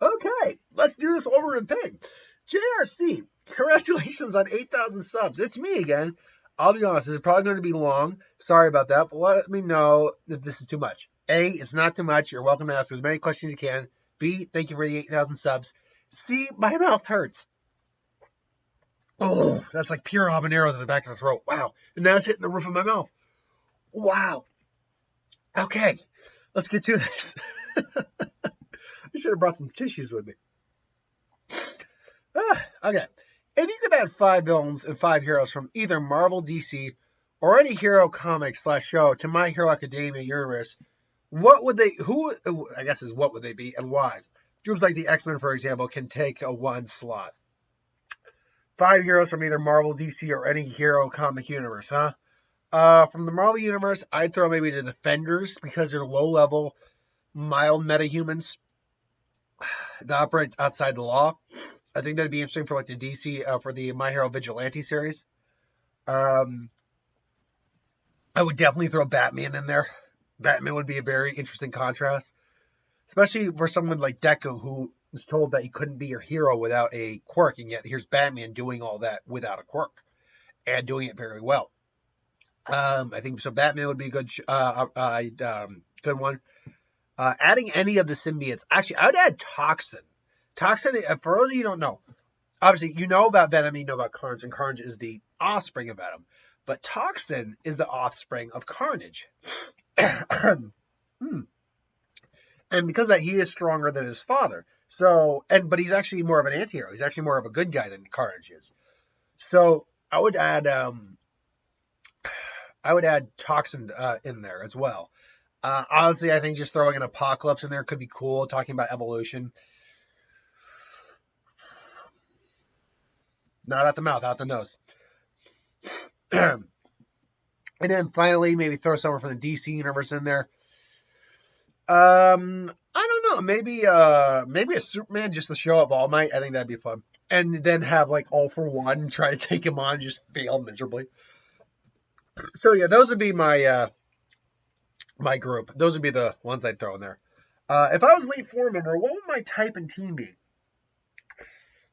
Okay, let's do this over in pig. JRC, congratulations on 8,000 subs. It's me again. I'll be honest, it's probably going to be long. Sorry about that, but let me know if this is too much. A, it's not too much. You're welcome to ask as many questions as you can. B, thank you for the 8,000 subs. C, my mouth hurts. Oh, that's like pure habanero to the back of the throat. Wow. And now it's hitting the roof of my mouth. Wow. Okay, let's get to this. I should have brought some tissues with me. Okay. If you could add 5 villains and 5 heroes from either Marvel, DC, or any hero comic / show to My Hero Academia universe, what would they be and why? Groups like the X-Men, for example, can take a 1 slot. 5 heroes from either Marvel, DC, or any hero comic universe, huh? From the Marvel universe, I'd throw maybe the Defenders, because they're low-level, mild meta-humans that operate outside the law. I think that'd be interesting for like the DC, for the My Hero Vigilante series. I would definitely throw Batman in there. Batman would be a very interesting contrast, especially for someone like Deku, who was told that he couldn't be your hero without a quirk, and yet here's Batman doing all that without a quirk and doing it very well. I think so. Batman would be a good one. Adding any of the symbiotes. Actually, I would add Toxin. Toxin, for those of you who don't know, obviously you know about Venom, you know about Carnage, and Carnage is the offspring of Venom. But Toxin is the offspring of Carnage. And because of that, he is stronger than his father. But he's actually more of an anti-hero. He's actually more of a good guy than Carnage is. So I would add Toxin in there as well. Honestly, I think just throwing an Apocalypse in there could be cool, talking about evolution. Not out the mouth, out the nose. And then finally, maybe throw someone from the DC universe in there. I don't know. Maybe a Superman just to show up All Might. I think that'd be fun. And then have like All for One try to take him on and just fail miserably. So yeah, those would be my my group. Those would be the ones I'd throw in there. If I was Elite Four member, what would my type and team be?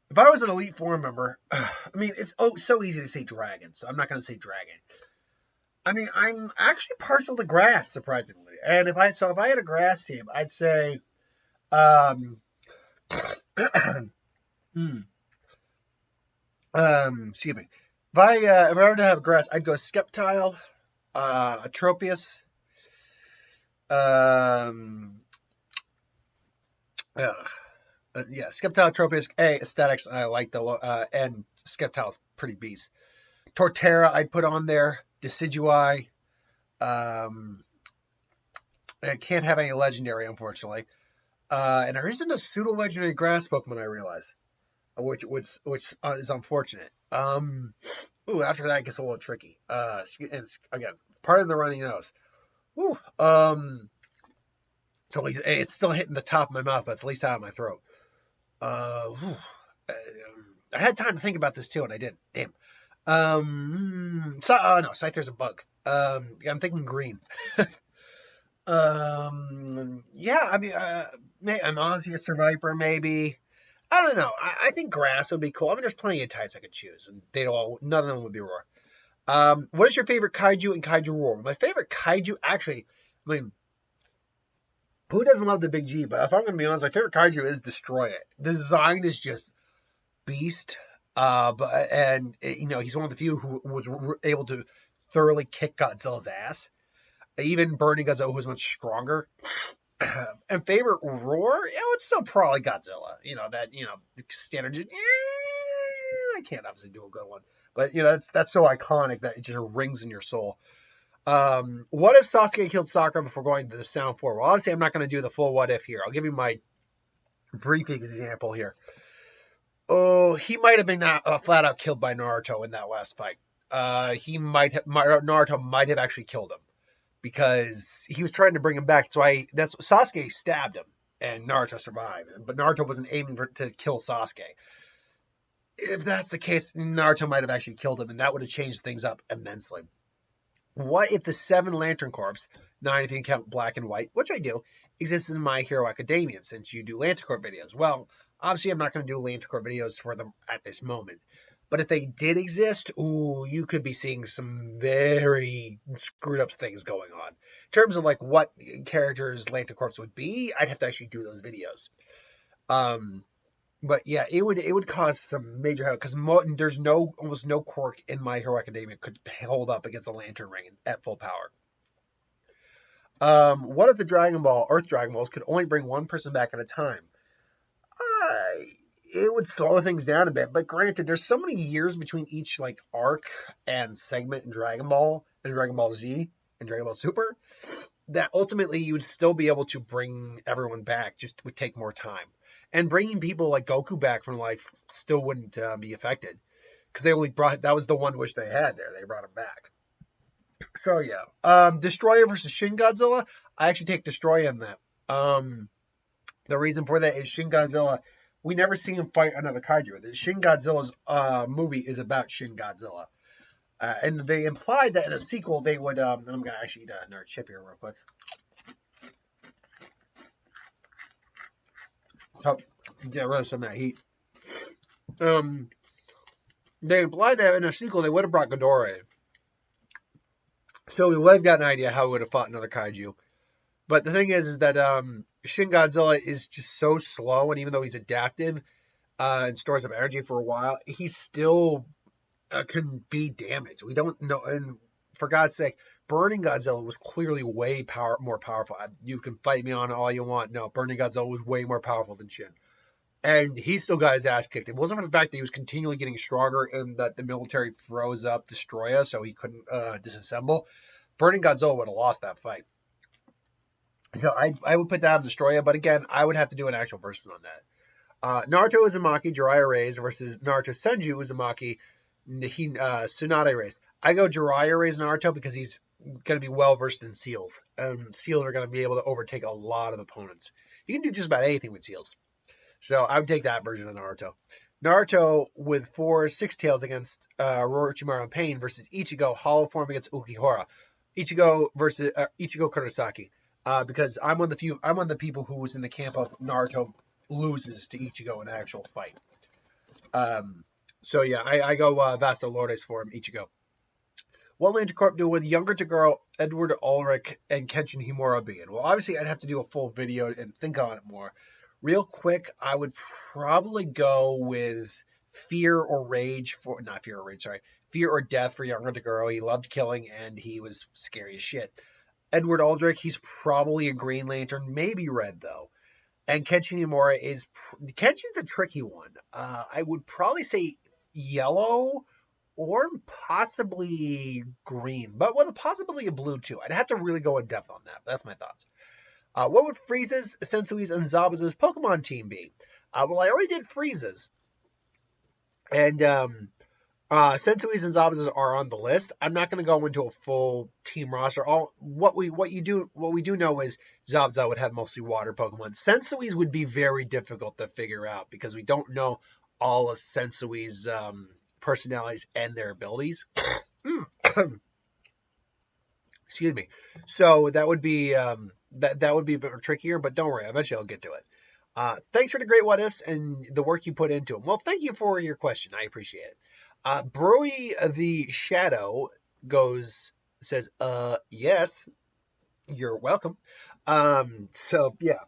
If I was an Elite Four member, I mean, it's so easy to say dragon, so I'm not going to say dragon. I mean, I'm actually partial to grass, surprisingly. And if I had a grass team, I'd say, excuse me. If I were to have grass, I'd go Skeptile, Atropius, Skeptile, Tropius, aesthetics. I like and Skeptile's pretty beast. Torterra, I'd put on there. Decidui. I can't have any legendary, unfortunately. And there isn't a pseudo-legendary grass Pokemon, I realize, which is unfortunate. After that, it gets a little tricky. And again, part of the runny nose. Woo. So it's still hitting the top of my mouth, but it's at least out of my throat. I had time to think about this too, and I didn't. Damn. No, Scyther's a bug. I'm thinking green. Yeah, I mean, I'm honestly a Survivor, maybe. I don't know. I think grass would be cool. I mean, there's plenty of types I could choose, and none of them would be roar. What is your favorite kaiju and kaiju roar? My favorite kaiju, actually, I mean, who doesn't love the Big G? But if I'm going to be honest, my favorite kaiju is Destroy It. The design is just beast. He's one of the few who was able to thoroughly kick Godzilla's ass. Even Burning Godzilla, who was much stronger. And favorite roar? It's still probably Godzilla. That the standard. Just, I can't obviously do a good one, but that's so iconic that it just rings in your soul. What if Sasuke killed Sakura before going to the Sound 4? Well, obviously, I'm not going to do the full what if here. I'll give you my brief example here. Oh, he might have been flat out killed by Naruto in that last fight. Naruto might have actually killed him because he was trying to bring him back. So Sasuke stabbed him and Naruto survived, but Naruto wasn't aiming to kill Sasuke. If that's the case, Naruto might have actually killed him, and that would have changed things up immensely. What if the 7 Lantern Corps, 9 if you count black and white, which I do, exists in My Hero Academia, since you do Lantern Corps videos? Well, obviously I'm not going to do Lantern Corps videos for them at this moment. But if they did exist, you could be seeing some very screwed up things going on. In terms of like what characters Lantern Corps would be, I'd have to actually do those videos. But yeah, it would cause some major hell because there's almost no quirk in My Hero Academia could hold up against the Lantern Ring at full power. What if the Earth Dragon Balls could only bring one person back at a time? It would slow things down a bit, but granted, there's so many years between each like arc and segment in Dragon Ball and Dragon Ball Z and Dragon Ball Super that ultimately you would still be able to bring everyone back. Just would take more time. And bringing people like Goku back from life still wouldn't be affected because they only that was the one wish they had there. They brought him back. So yeah, Destroyer versus Shin Godzilla. I actually take Destroyer in that. The reason for that is Shin Godzilla. We never see him fight another kaiju. The Shin Godzilla's movie is about Shin Godzilla, and they implied that in a sequel they would. I'm gonna actually eat another chip here real quick. Help get rid of some of that heat. They implied that in a sequel they would have brought Ghidorah in. So we would have got an idea how we would have fought another kaiju. But the thing is that Shin Godzilla is just so slow, and even though he's adaptive and stores up energy for a while, he still can be damaged. We don't know, and for God's sake, Burning Godzilla was clearly way more powerful. You can fight me on all you want. No, Burning Godzilla was way more powerful than Shin. And he still got his ass kicked. It wasn't for the fact that he was continually getting stronger and that the military froze up Destroyer so he couldn't disassemble. Burning Godzilla would have lost that fight. So I would put that on Destroyer, but again, I would have to do an actual versus on that. Naruto Uzumaki Jiraiya Rays versus Naruto Senju Uzumaki Tsunade Rays. I go Jiraiya Rays Naruto because he's going to be well versed in seals. Seals are going to be able to overtake a lot of opponents. You can do just about anything with seals. So I would take that version of Naruto. Naruto with 6 tails against Orochimaru Pain versus Ichigo Hollow Form against Ukihara. Ichigo versus Ichigo Kurosaki. Because I'm one of the people who was in the camp of Naruto loses to Ichigo in an actual fight. So yeah, I go Vasto Lourdes for him, Ichigo. What Lantern Corps do with younger to girl Edward Ulrich and Kenshin Himura be in? Well, obviously I'd have to do a full video and think on it more. Real quick, I would probably go with Fear or Death for younger to girl. He loved killing and he was scary as shit. Edward Aldrich, he's probably a Green Lantern, maybe red though. And Kenshin Himura Kenshin's a tricky one. I would probably say yellow or possibly green, but with a possibility of blue too. I'd have to really go in depth on that. That's my thoughts. What would Frieza's, Sensui's, and Zabuza's Pokemon team be? Well, I already did Frieza's. And Sensui's and Zabuza's are on the list. I'm not going to go into a full team roster. What we do know is Zabuza would have mostly water Pokemon. Sensui's would be very difficult to figure out because we don't know all of Sensui's personalities and their abilities. Excuse me. So that would be that would be a bit trickier, but don't worry, eventually I'll get to it. Thanks for the great what ifs and the work you put into them. Well, thank you for your question. I appreciate it. Brody the Shadow says, yes, you're welcome. So yeah.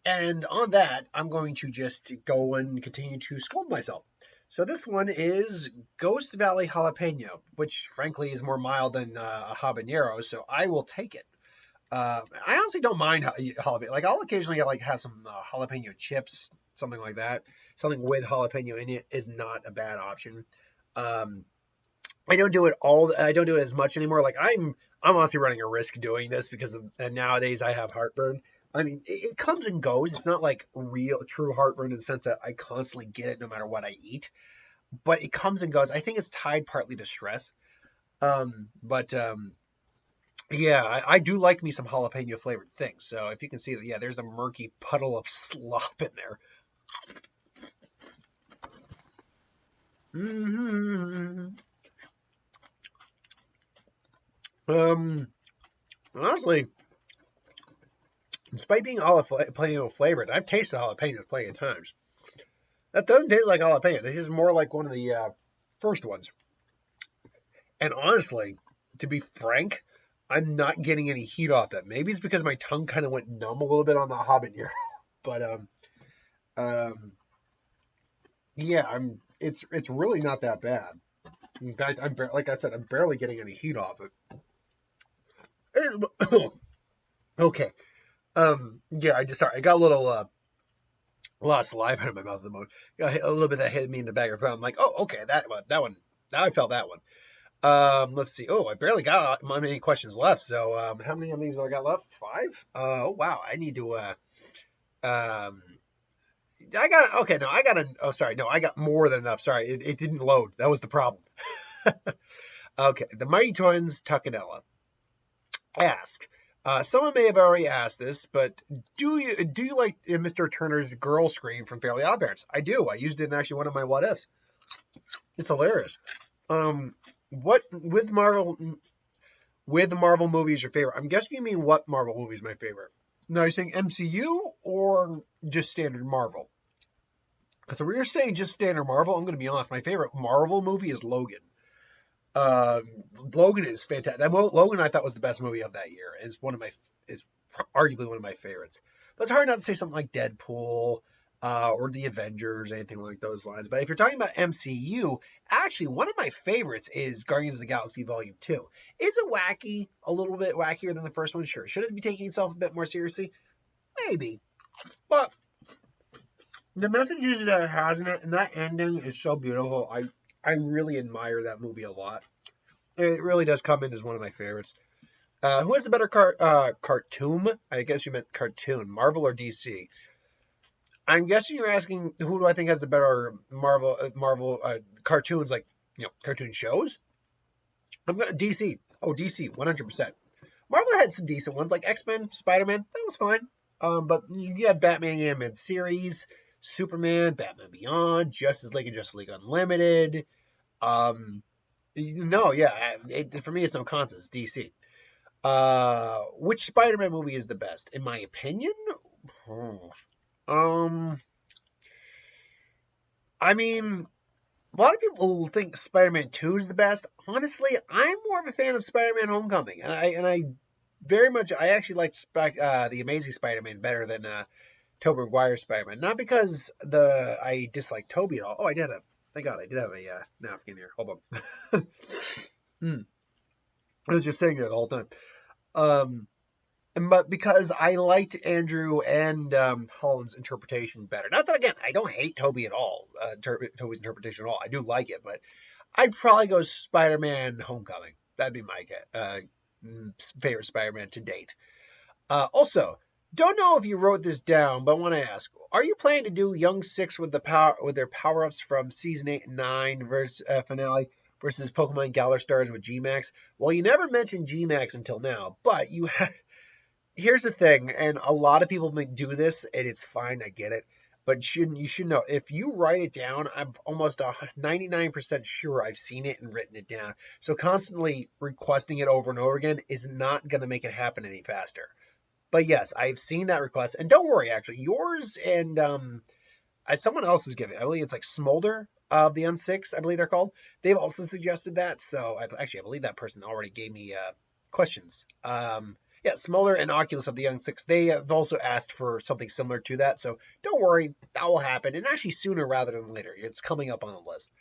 And on that, I'm going to just go and continue to scold myself. So this one is Ghost Valley Jalapeno, which frankly is more mild than a habanero, so I will take it. I honestly don't mind jalapeno. Like I'll occasionally like have some jalapeno chips, something like that. Something with jalapeno in it is not a bad option. Um, I don't do it all. I don't do it as much anymore. Like I'm honestly running a risk doing this because nowadays I have heartburn. I mean, it comes and goes. It's not like real, true heartburn in the sense that I constantly get it no matter what I eat. But it comes and goes. I think it's tied partly to stress. But yeah, I do like me some jalapeno flavored things. So if you can see that, yeah, there's a murky puddle of slop in there. Mm-hmm. Honestly, despite being jalapeno flavored, I've tasted jalapenos plenty of times. That doesn't taste like jalapeno. This is more like one of the first ones. And honestly, to be frank, I'm not getting any heat off that. Maybe it's because my tongue kind of went numb a little bit on the habanero. But um, yeah, it's really not that bad. In fact, like I said, I'm barely getting any heat off it. Okay. Yeah, I got a lot of saliva in my mouth at the moment. Got a little bit that hit me in the back of the throat. I'm like, oh, okay, that one. Now I felt that one. Let's see. Oh, I barely got many questions left. So, how many of these have I got left? 5? Oh wow, I need to. I got okay. No, I got oh, sorry. No, I got more than enough. Sorry, it didn't load. That was the problem. Okay, the Mighty Twins Tuckanella ask. Someone may have already asked this, but do you like Mr. Turner's girl scream from Fairly Odd Parents? I do. I used it in actually one of my what ifs. It's hilarious. What with Marvel movies your favorite? I'm guessing you mean what Marvel movie is my favorite. Now you're saying MCU or just standard Marvel? Because if we are saying just standard Marvel, I'm going to be honest. My favorite Marvel movie is Logan. Logan is fantastic. Logan I thought was the best movie of that year. Is arguably one of my favorites. But it's hard not to say something like Deadpool or the Avengers, anything like those lines. But if you're talking about MCU, actually one of my favorites is Guardians of the Galaxy Volume 2. Is it wacky? A little bit wackier than the first one? Sure. Should it be taking itself a bit more seriously? Maybe. But the messages that it has in it and that ending is so beautiful. I really admire that movie a lot. It really does come in as one of my favorites. Who has the better cartoon? I guess you meant cartoon. Marvel or DC? I'm guessing you're asking who do I think has the better Marvel cartoons, like cartoon shows. I'm gonna DC. Oh, DC, 100%. Marvel had some decent ones like X-Men, Spider-Man. That was fine. But you had Batman animated series, Superman, Batman Beyond, Justice League and Justice League Unlimited. No, yeah, for me it's no contest. It's DC. Which Spider-Man movie is the best, in my opinion? I mean, a lot of people think Spider-Man 2 is the best. Honestly, I'm more of a fan of Spider-Man Homecoming, and I very much I actually like the Amazing Spider-Man better than Tobey Maguire's Spider-Man. Not because I dislike Tobey at all. Oh, thank God I did have a napkin here. Hold on. I was just saying that the whole time. But because I liked Andrew and Holland's interpretation better. Not that, again, I don't hate Tobey at all, Tobey's interpretation at all. I do like it, but I'd probably go Spider-Man Homecoming. That'd be my favorite Spider-Man to date. Also, don't know if you wrote this down, but I want to ask, are you planning to do Young Six with their power-ups from Season 8 and 9 finale versus Pokemon Galar Stars with G-Max? Well, you never mentioned G-Max until now, but here's the thing, and a lot of people may do this, and it's fine, I get it, but you should know, if you write it down, I'm almost 99% sure I've seen it and written it down. So constantly requesting it over and over again is not going to make it happen any faster. But yes, I've seen that request, and don't worry, actually, yours and someone else is giving, I believe it's like Smolder of the N6, I believe they're called. They've also suggested that, so I believe that person already gave me questions. Yeah, Smolder and Oculus of the Young Six, they have also asked for something similar to that, so don't worry, that will happen, and actually sooner rather than later. It's coming up on the list.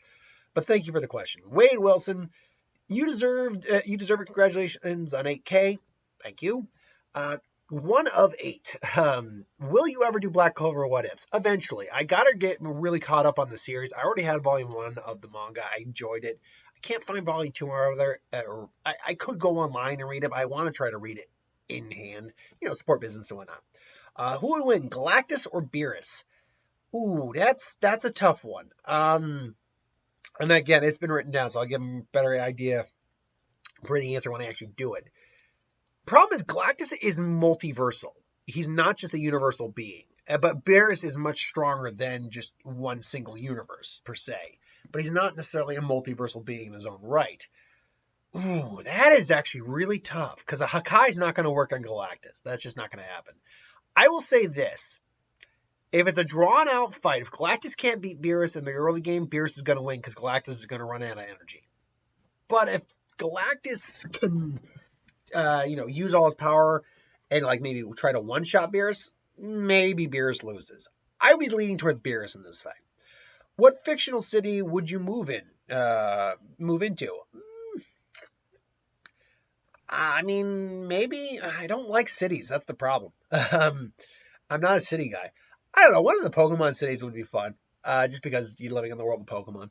But thank you for the question. Wade Wilson, you deserve it. Congratulations on 8K. Thank you. Uh, 1 of 8. Will you ever do Black Clover What Ifs? Eventually. I gotta get really caught up on the series. I already had volume 1 of the manga. I enjoyed it. I can't find volume 2 or other. I could go online and read it, but I want to try to read it in hand. Support business and whatnot. Who would win, Galactus or Beerus? Ooh, that's a tough one. And again, it's been written down, so I'll give them a better idea for the answer when I actually do it. Problem is, Galactus is multiversal. He's not just a universal being. But Beerus is much stronger than just one single universe, per se. But he's not necessarily a multiversal being in his own right. Ooh, that is actually really tough, because a Hakai's not going to work on Galactus. That's just not going to happen. I will say this. If it's a drawn-out fight, if Galactus can't beat Beerus in the early game, Beerus is going to win, because Galactus is going to run out of energy. But if Galactus can use all his power and maybe try to one-shot Beerus, maybe Beerus loses. I would be leaning towards Beerus in this fight. What fictional city would you move into? I mean, maybe I don't like cities. That's the problem. I'm not a city guy. I don't know. One of the Pokemon cities would be fun, just because you're living in the world of Pokemon.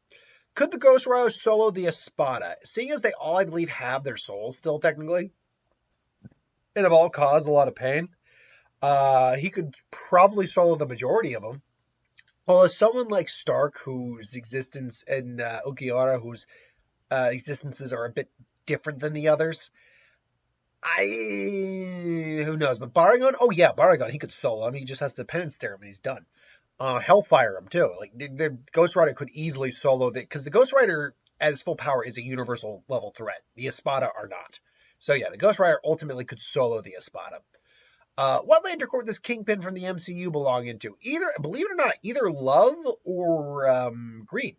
Could the Ghost Rider solo the Espada? Seeing as they all, I believe, have their souls still, technically, and have all caused a lot of pain, he could probably solo the majority of them. Well, as someone like Stark, whose existence, and Ulquiorra, whose existences are a bit different than the others, who knows? But Baragon, oh yeah, Baragon, he could solo him. He just has to penance stare him, and he's done. Hellfire him too. The Ghost Rider could easily solo because the Ghost Rider at his full power is a universal level threat. The Espada are not. So yeah, the Ghost Rider ultimately could solo the Espada. What Lander Corps does Kingpin from the MCU belong into? Either, believe it or not, either love or greed.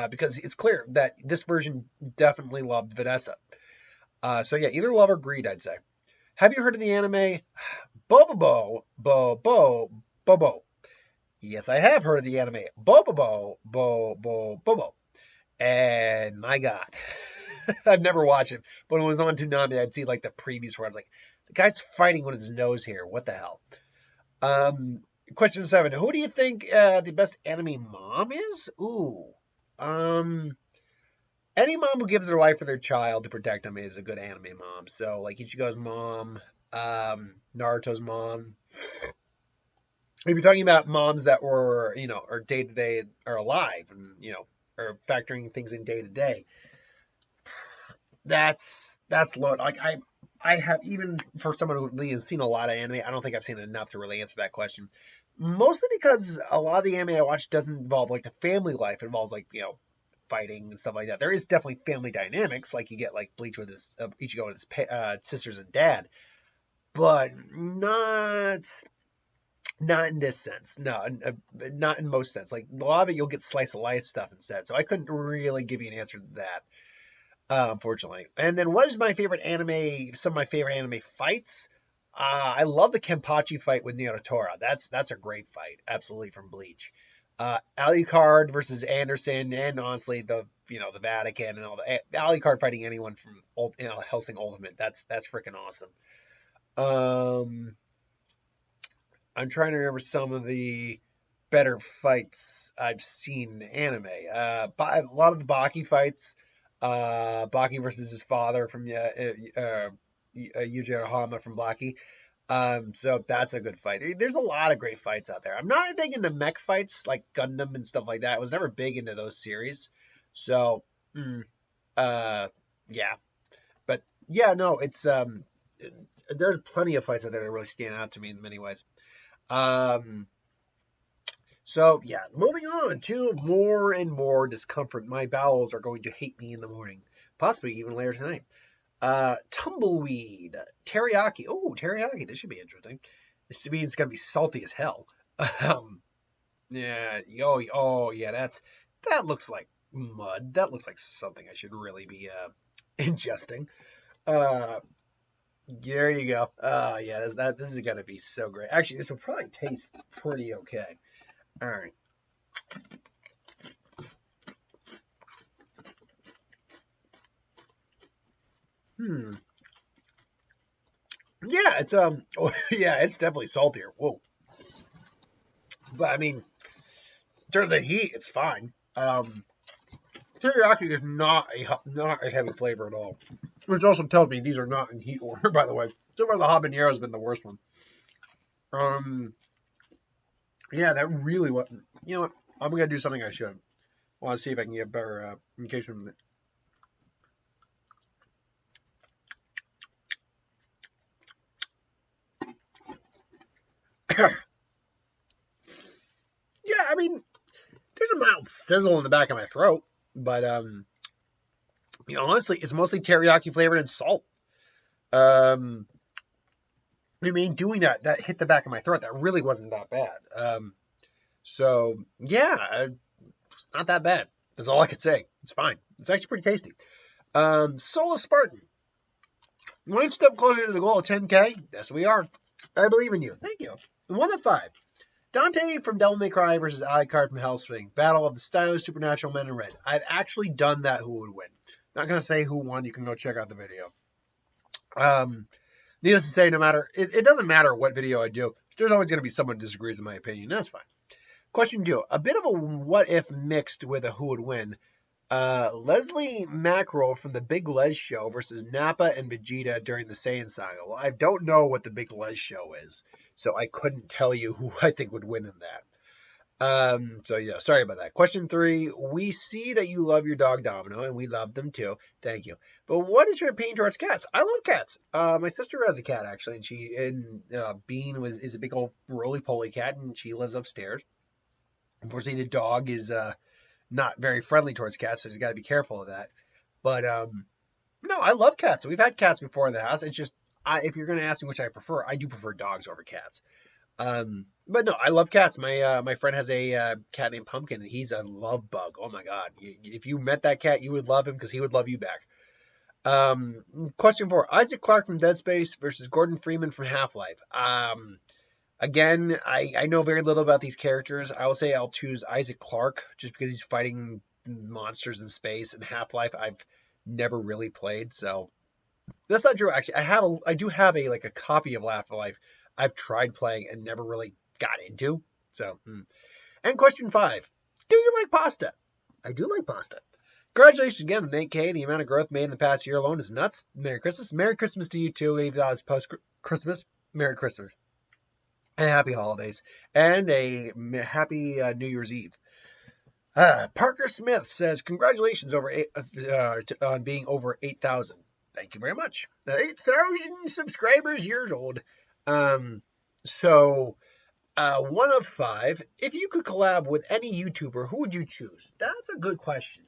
Because it's clear that this version definitely loved Vanessa. So yeah, either love or greed, I'd say. Have you heard of the anime Bobo? Yes, I have heard of the anime Bobo. And my God, I've never watched it, but when it was on Toonami, I'd see the previews where I was like, the guy's fighting with his nose here. What the hell? Question 7. Who do you think the best anime mom is? Ooh. Any mom who gives their life for their child to protect them is a good anime mom. So, Ichigo's mom, Naruto's mom. If you're talking about moms that were, are day-to-day, are alive and, are factoring things in day-to-day, that's low. I have, even for someone who has seen a lot of anime, I don't think I've seen enough to really answer that question. Mostly because a lot of the anime I watch doesn't involve the family life. It involves fighting and stuff like that. There is definitely family dynamics, you get Bleach with his Ichigo and his sisters and dad, but not in this sense. No, not in most sense. A lot of it you'll get slice of life stuff instead. So I couldn't really give you an answer to that. Unfortunately. And then what is my favorite anime, some of my favorite anime fights? I love the Kenpachi fight with Naruto. That's a great fight. Absolutely, from Bleach. Alucard versus Anderson, and honestly, the Vatican and all the Alucard fighting anyone from Hellsing Ultimate. That's freaking awesome. I'm trying to remember some of the better fights I've seen in anime. A lot of the Baki fights. Baki versus his father from Yuji Arahama from Baki. So that's a good fight. There's a lot of great fights out there. I'm not big into mech fights like Gundam and stuff like that. I was never big into those series. So, yeah. But yeah, no, it's there's plenty of fights out there that really stand out to me in many ways. So yeah, moving on to more and more discomfort. My bowels are going to hate me in the morning, possibly even later tonight. Tumbleweed, teriyaki. Oh, teriyaki. This should be interesting. This means it's gonna be salty as hell. Yeah. Oh, yeah. That looks like mud. That looks like something I should really be ingesting. There you go. Yeah. This is gonna be so great. Actually, this will probably taste pretty okay. All right. Yeah, Yeah, it's yeah, it's definitely saltier. Whoa. But I mean, in terms of heat, it's fine. Teriyaki is not a heavy flavor at all. Which also tells me these are not in heat order, by the way. So far, the habanero has been the worst one. Yeah, that really wasn't. You know what? I'm gonna do something I should. I want to see if I can get better communication with it. Yeah, I mean, there's a mild sizzle in the back of my throat, but you know, honestly, it's mostly teriyaki flavored and salt. I mean, doing that hit the back of my throat. That really wasn't that bad. So yeah, it's not that bad. That's all I could say. It's fine. It's actually pretty tasty. Solar Spartan. One step closer to the goal of 10K. Yes, we are. I believe in you. Thank you. 1 of 5. Dante from Devil May Cry versus Alucard from Hellswing. Battle of the stylish supernatural men in red. I've actually done that. Who would win? Not gonna say who won. You can go check out the video. Needless to say, no matter it doesn't matter what video I do. There's always gonna be someone who disagrees with my opinion. That's fine. Question 2. A bit of a what if mixed with a who would win. Leslie Mackerel from the Big Les Show versus Nappa and Vegeta during the Saiyan Saga. Well, I don't know what the Big Les Show is, so I couldn't tell you who I think would win in that. So yeah, sorry about that. Question 3. We see that you love your dog Domino, and we love them too. Thank you. But what is your opinion towards cats? I love cats. My sister has a cat actually, and Bean is a big old roly-poly cat, and she lives upstairs. Unfortunately, the dog is not very friendly towards cats, so you got to be careful of that. But no, I love cats. We've had cats before in the house. It's just if you're going to ask me which I prefer, I do prefer dogs over cats. But no, I love cats. My friend has a cat named Pumpkin, and he's a love bug. Oh my god! If you met that cat, you would love him because he would love you back. Question 4: Isaac Clarke from Dead Space versus Gordon Freeman from Half-Life. Again, I know very little about these characters. I will say I'll choose Isaac Clarke just because he's fighting monsters in space. And Half-Life, I've never really played, so that's not true. Actually, I do have a copy of Half-Life I've tried playing and never really got into. So, and question 5: Do you like pasta? I do like pasta. Congratulations again on 8K. The amount of growth made in the past year alone is nuts. Merry Christmas. Merry Christmas to you too. Even though it's post-Christmas. Merry Christmas. And happy holidays. And a happy New Year's Eve. Parker Smith says, congratulations on being over 8,000. Thank you very much. 8,000 subscribers years old. 1 of 5. If you could collab with any YouTuber, who would you choose? That's a good question.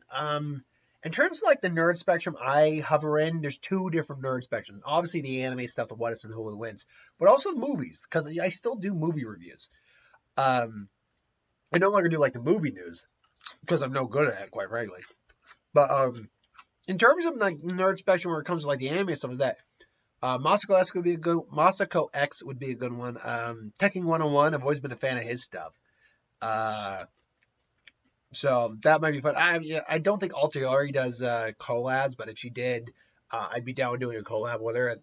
In terms of the nerd spectrum I hover in, there's 2 different nerd spectrums. Obviously the anime stuff, the what is and who wins, but also movies, because I still do movie reviews. I no longer do the movie news because I'm no good at it, quite frankly. But in terms of nerd spectrum, where it comes to the anime stuff like that, Masako X would be a good one. Tekken 101, I've always been a fan of his stuff. So that might be fun. I don't think Altiori does collabs, but if she did, I'd be down with doing a collab with her. And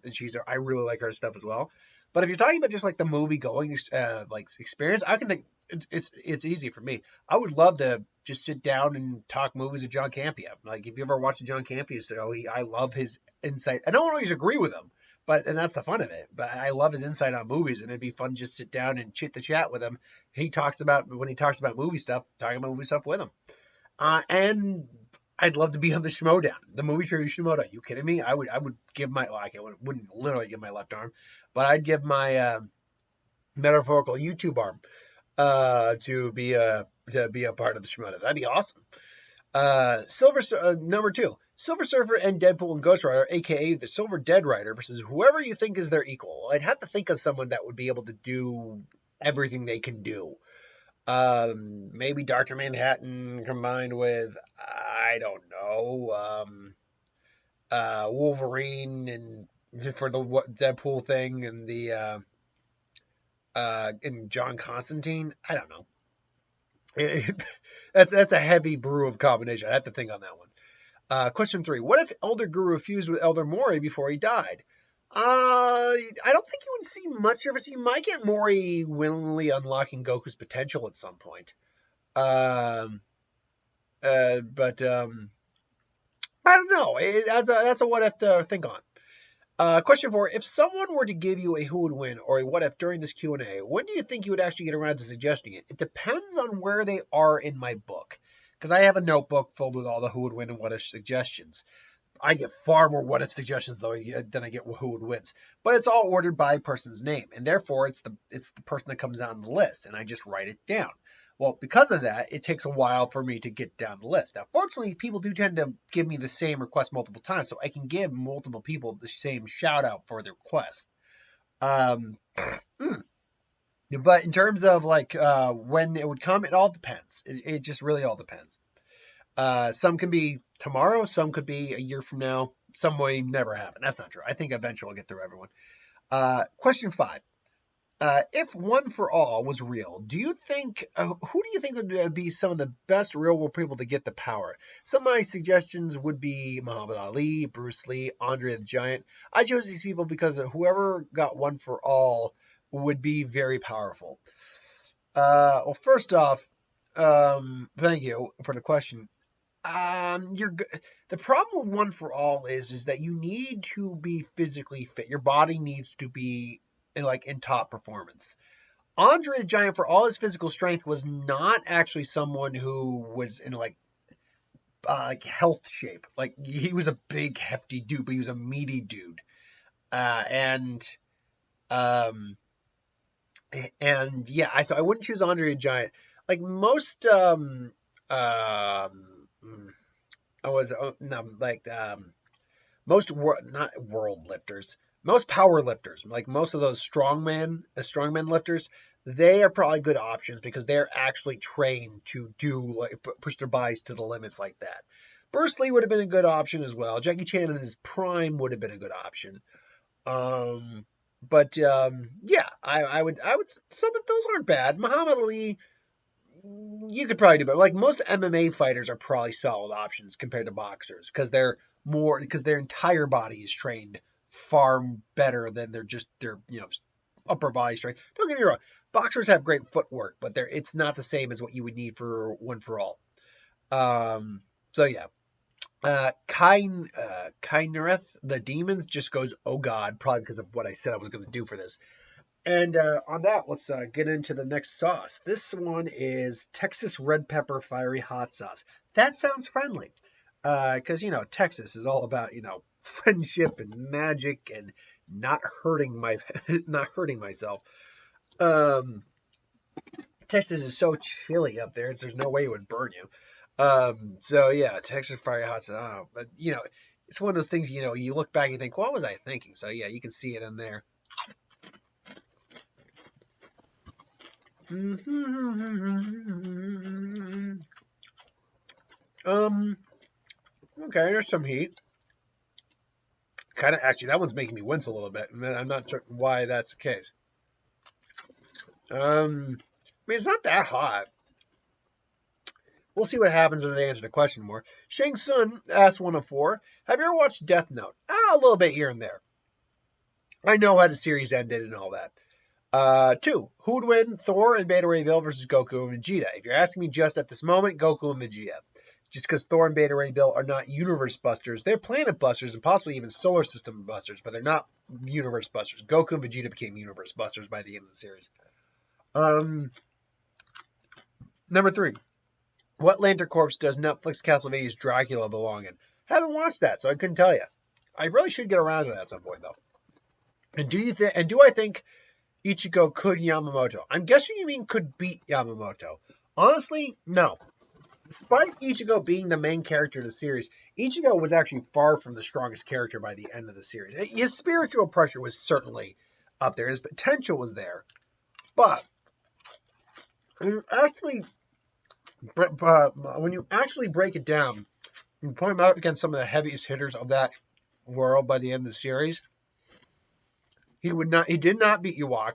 I really like her stuff as well. But if you're talking about just the movie going experience, I can think it's easy for me. I would love to just sit down and talk movies with John Campea. If you ever watched a John Campea show, I love his insight. I don't always agree with him, and that's the fun of it. But I love his insight on movies, and it'd be fun to just sit down and chit the chat with him. When he talks about movie stuff, talking about movie stuff with him. And I'd love to be on the Schmodown, the movie trivia Schmodown. Are you kidding me? I would give I wouldn't literally give my left arm, but I'd give my metaphorical YouTube arm to be a part of the Schmodown. That'd be awesome. Number 2. Silver Surfer and Deadpool and Ghost Rider, aka the Silver Dead Rider, versus whoever you think is their equal. I'd have to think of someone that would be able to do everything they can do. Maybe Dr. Manhattan combined with, I don't know, Wolverine and for the Deadpool thing and the and John Constantine. I don't know. That's a heavy brew of combination. I have to think on that one. Question 3. What if Elder Guru fused with Elder Mori before he died? I don't think you would see much of it. You might get Mori willingly unlocking Goku's potential at some point. Um, but I don't know. That's a what if to think on. Question 4: if someone were to give you a who would win or a what if during this Q&A, when do you think you would actually get around to suggesting it? It depends on where they are in my book, because I have a notebook filled with all the who would win and what if suggestions. I get far more what if suggestions though than I get who would wins, but it's all ordered by person's name, and therefore it's the person that comes down the list, and I just write it down. Well, because of that, it takes a while for me to get down the list. Now, fortunately, people do tend to give me the same request multiple times, so I can give multiple people the same shout out for their request. Um, but in terms of like when it would come, it all depends. It just really all depends. Some can be tomorrow, some could be a year from now, some may never happen. That's not true. I think eventually I'll get through everyone. Question 5. If One for All was real, do you think who do you think would be some of the best real world people to get the power? Some of my suggestions would be Muhammad Ali, Bruce Lee, Andre the Giant. I chose these people because whoever got One for All would be very powerful. Well, first off, thank you for the question. The problem with One for All is that you need to be physically fit. Your body needs to be in top performance. Andre the Giant, for all his physical strength, was not actually someone who was in health shape. Like, he was a big hefty dude, but he was a meaty dude. And yeah, so I wouldn't choose Andre the Giant. Like most most not world lifters, most power lifters, like most of those strongman lifters, they are probably good options because they're actually trained to do push their bodies to the limits like that. Bruce Lee would have been a good option as well. Jackie Chan in his prime would have been a good option. Yeah, I would some of those aren't bad. Muhammad Ali, you could probably do better. Like most MMA fighters are probably solid options compared to boxers because their entire body is trained far better than their upper body strength. Don't get me wrong, boxers have great footwork, but it's not the same as what you would need for One for All. So yeah. Kainereth, the demons, just goes, oh god, probably because of what I said I was going to do for this. And on that, let's get into the next sauce. This one is Texas red pepper fiery hot sauce. That sounds friendly. Because, Texas is all about, friendship and magic and not hurting myself. Texas is so chilly up there, there's no way it would burn you. So yeah, Texas fiery hot sauce. But, it's one of those things, you look back and think, what was I thinking? So yeah, you can see it in there. Okay, there's some heat. Actually, that one's making me wince a little bit, and I'm not sure why that's the case. It's not that hot. We'll see what happens as they answer the question more. Shang Sun asked 104, have you ever watched Death Note? A little bit here and there. I know how the series ended and all that. 2, who would win, Thor and Beta Ray Bill versus Goku and Vegeta? If you're asking me just at this moment, Goku and Vegeta. Just because Thor and Beta Ray Bill are not universe busters. They're planet busters and possibly even solar system busters, but they're not universe busters. Goku and Vegeta became universe busters by the end of the series. Number 3. What Lantern Corps does Netflix Castlevania's Dracula belong in? Haven't watched that, so I couldn't tell you. I really should get around to that at some point, though. And do I think Ichigo could Yamamoto? I'm guessing you mean could beat Yamamoto. Honestly, no. Despite Ichigo being the main character of the series, Ichigo was actually far from the strongest character by the end of the series. His spiritual pressure was certainly up there. His potential was there. But when you actually break it down, and point him out against some of the heaviest hitters of that world by the end of the series, he did not beat Ewok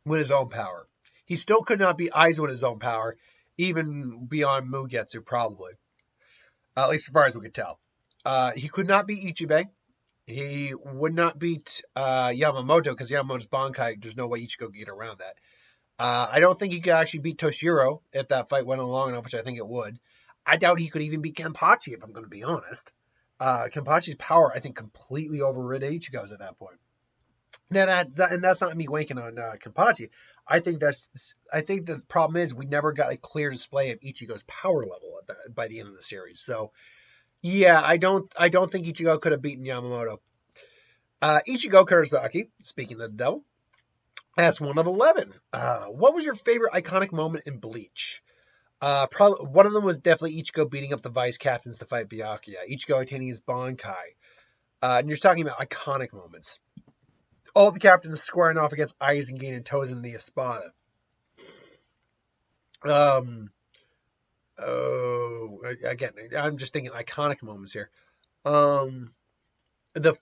with his own power. He still could not beat Aizen with his own power, even beyond Mugetsu, probably. At least as far as we could tell. He could not beat Ichibei. He would not beat Yamamoto because Yamamoto's Bankai, there's no way Ichigo could get around that. I don't think he could actually beat Toshiro if that fight went on long enough, which I think it would. I doubt he could even beat Kenpachi, if I'm going to be honest. Kenpachi's power, I think, completely overrid Ichigo's at that point. Now, and that's not me wanking on Kenpachi. I think the problem is we never got a clear display of Ichigo's power level by the end of the series. So, yeah, I don't think Ichigo could have beaten Yamamoto. Ichigo Kurosaki, speaking of the devil, asked 1 of 11. What was your favorite iconic moment in Bleach? Probably one of them was definitely Ichigo beating up the vice captains to fight Byakuya. Ichigo attaining his Bankai. And you're talking about iconic moments. All the captains squaring off against Aizen and Tozen in the Espada. Again, I'm just thinking iconic moments here. Honestly, the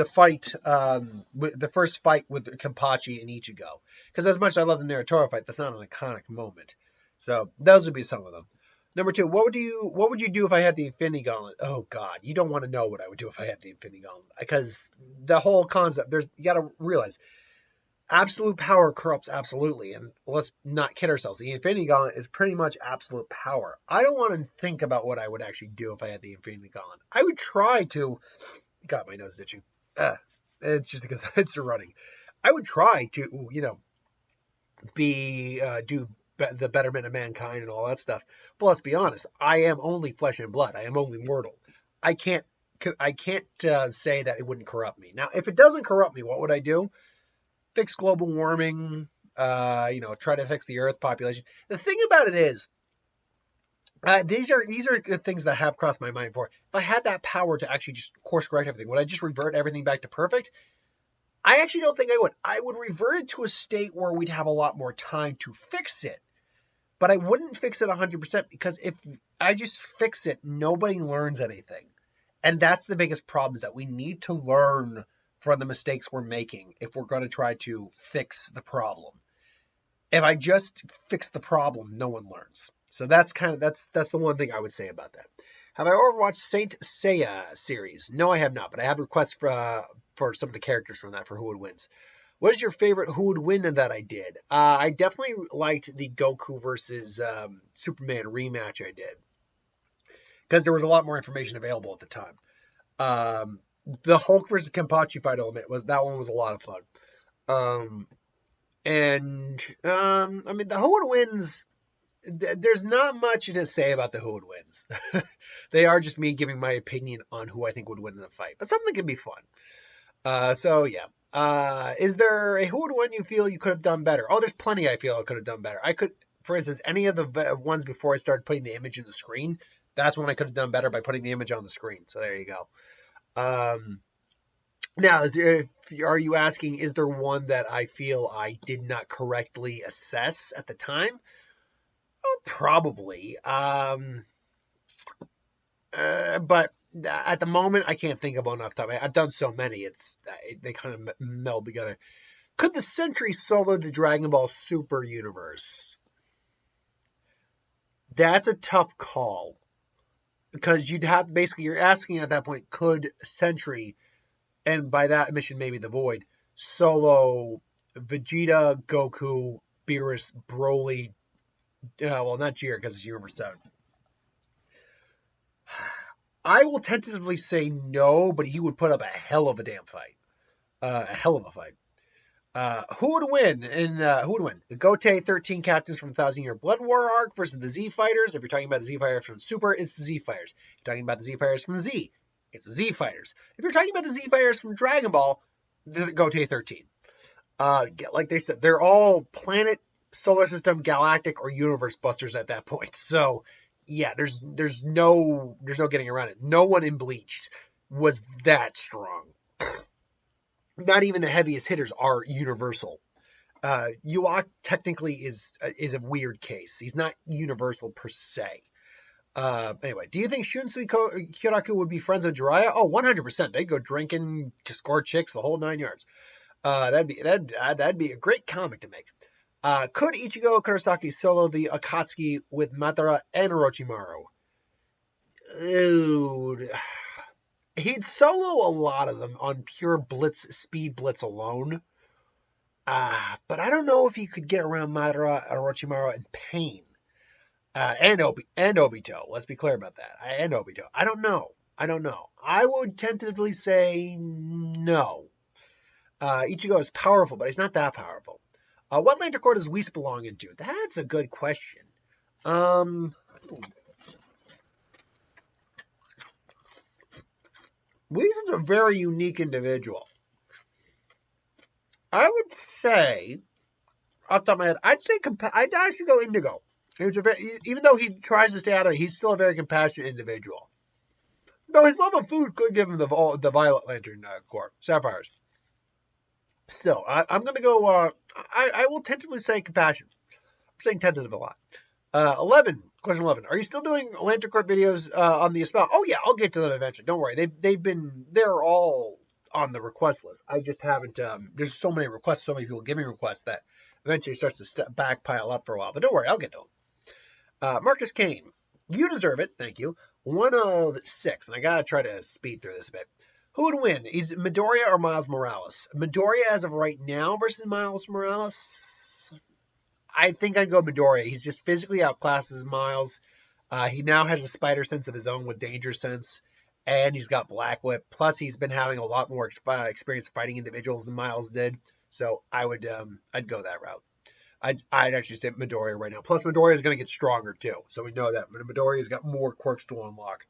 fight, the first fight with Kenpachi and Ichigo. Because as much as I love the Naruto fight, that's not an iconic moment. So those would be some of them. Number 2, what would you do if I had the Infinity Gauntlet? Oh God, you don't want to know what I would do if I had the Infinity Gauntlet, because the whole concept, you got to realize, absolute power corrupts absolutely, and let's not kid ourselves. The Infinity Gauntlet is pretty much absolute power. I don't want to think about what I would actually do if I had the Infinity Gauntlet. I would try to. God, my nose is itching. It's just because it's running. I would try to, do the betterment of mankind and all that stuff. But let's be honest, I am only flesh and blood. I am only mortal. I can't say that it wouldn't corrupt me. Now, if it doesn't corrupt me, what would I do? Fix global warming, try to fix the Earth population. The thing about it is, these are the things that have crossed my mind before. If I had that power to actually just course correct everything, would I just revert everything back to perfect? I actually don't think I would. I would revert it to a state where we'd have a lot more time to fix it. But I wouldn't fix it 100% because if I just fix it, nobody learns anything. And that's the biggest problem, is that we need to learn from the mistakes we're making if we're going to try to fix the problem. If I just fix the problem, no one learns. So that's the one thing I would say about that. Have I overwatched Saint Seiya series? No, I have not, but I have requests for some of the characters from that for who would wins. What is your favorite who would win that I did? I definitely liked the Goku versus Superman rematch I did, because there was a lot more information available at the time. The Hulk versus Kenpachi fight element that one was a lot of fun. The who would wins, there's not much to say about the who would wins. They are just me giving my opinion on who I think would win in a fight, but something can be fun. So yeah. Is there a who would win you feel you could have done better? Oh, there's plenty I feel I could have done better. I could, for instance, any of the ones before I started putting the image in the screen, that's when I could have done better, by putting the image on the screen. So there you go. Now, are you asking, is there one that I feel I did not correctly assess at the time? Oh, probably. But at the moment, I can't think of one off the top. I've done so many, they kind of meld together. Could the Sentry solo the Dragon Ball Super universe? That's a tough call, because you're asking at that point, could Sentry, and by that admission maybe the Void, solo Vegeta, Goku, Beerus, Broly, not Jiren because it's Universe 7. I will tentatively say no, but he would put up a hell of a damn fight. A hell of a fight. Who would win? The Goten 13 captains from 1,000 Year Blood War arc versus the Z Fighters. If you're talking about the Z Fighters from Super, it's the Z Fighters. If you're talking about the Z Fighters from Z, it's the Z Fighters. If you're talking about the Z Fighters from Dragon Ball, the Goten 13. Like they said, they're all planet, solar system, galactic, or universe busters at that point. So yeah, there's no getting around it. No one in Bleach was that strong. Not even the heaviest hitters are universal. Yuak technically is a weird case. He's not universal per se. Anyway, do you think Shunsui Kyoraku would be friends with Jiraiya? Oh, 100%. They'd go drinking, score chicks, the whole 9 yards. That'd be a great comic to make. Could Ichigo Kurosaki solo the Akatsuki with Madara and Orochimaru? Dude. He'd solo a lot of them on pure speed blitz alone. But I don't know if he could get around Madara, Orochimaru, and Pain. And Obito. Let's be clear about that. And Obito. I don't know. I would tentatively say no. Ichigo is powerful, but he's not that powerful. What Lantern Corps does Whis belong into? That's a good question. Whis is a very unique individual. I would say, off the top of my head, I'd actually go Indigo. Even though he tries to stay out of it, he's still a very compassionate individual. Though his love of food could give him the Violet Lantern Corps, Sapphires. Still, I'm going to go, I will tentatively say compassion. I'm saying tentative a lot. 11, question 11. Are you still doing Lantern Corps videos on the Espal? Oh yeah, I'll get to them eventually. Don't worry. They're all on the request list. I just haven't, there's so many requests, so many people giving requests that eventually it starts to pile up for a while. But don't worry, I'll get to them. Marcus Kane, you deserve it. Thank you. 1 of 6, and I gotta try to speed through this a bit. Who would win? Is it Midoriya or Miles Morales? Midoriya as of right now versus Miles Morales? I think I'd go Midoriya. He's just physically outclasses Miles. He now has a spider sense of his own with danger sense, and he's got Black Whip. Plus, he's been having a lot more experience fighting individuals than Miles did. So I'd go that route. I'd actually say Midoriya right now. Plus, Midoriya is going to get stronger too, so we know that. Midoriya's got more quirks to unlock.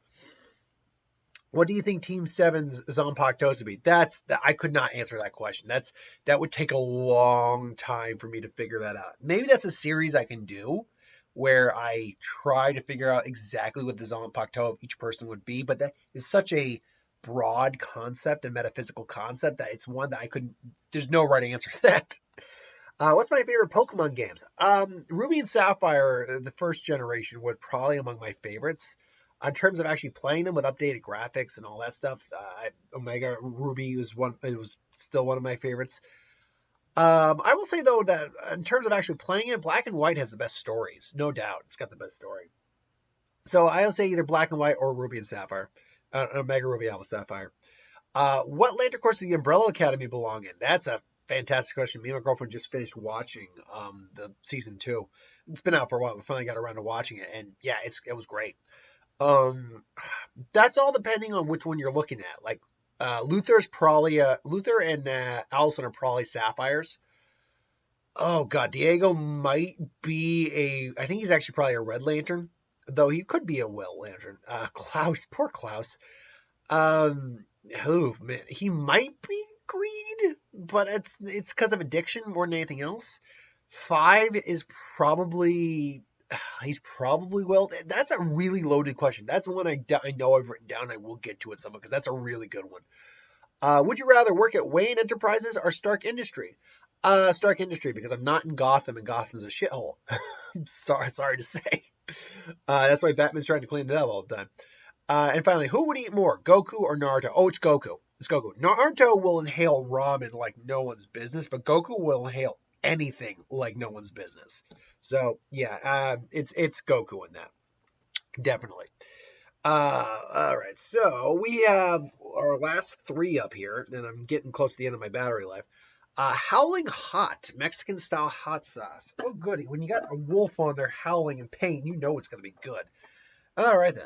What do you think Team 7's Zanpakuto would be? I could not answer that question. That would take a long time for me to figure that out. Maybe that's a series I can do where I try to figure out exactly what the Zanpakuto of each person would be, but that is such a broad concept, a metaphysical concept, that it's one that there's no right answer to that. What's my favorite Pokemon games? Ruby and Sapphire, the first generation, was probably among my favorites. In terms of actually playing them with updated graphics and all that stuff, Omega Ruby was still one of my favorites. I will say, though, that in terms of actually playing it, Black and White has the best stories. No doubt. It's got the best story. So I'll say either Black and White or Ruby and Sapphire. Omega Ruby, Alpha Sapphire. What Lantern Corps does the Umbrella Academy belong in? That's a fantastic question. Me and my girlfriend just finished watching the season 2. It's been out for a while. We finally got around to watching it. And yeah, it was great. That's all depending on which one you're looking at. Like, Luther and Allison are probably Sapphires. Oh god, Diego might be I think he's actually probably a Red Lantern, though he could be a Will Lantern. Poor Klaus. Oh man, he might be Green, but it's because of addiction more than anything else. 5 is probably he's probably Will. That's a really loaded question. That's one I know I've written down. I will get to it some because that's a really good one. Would you rather work at Wayne Enterprises or Stark Industry? Stark Industry, because I'm not in Gotham, and Gotham's a shithole. I'm sorry to say. That's why Batman's trying to clean it up all the time. And finally, who would eat more, Goku or Naruto? Oh, it's Goku. Naruto will inhale ramen like no one's business, but Goku will inhale anything like no one's business. So yeah, it's Goku in that, definitely. All right, so we have our last 3 up here, and I'm getting close to the end of my battery life. Howling Hot, Mexican style hot sauce. Oh goody, when you got a wolf on there howling in pain, you know it's going to be good. All right then.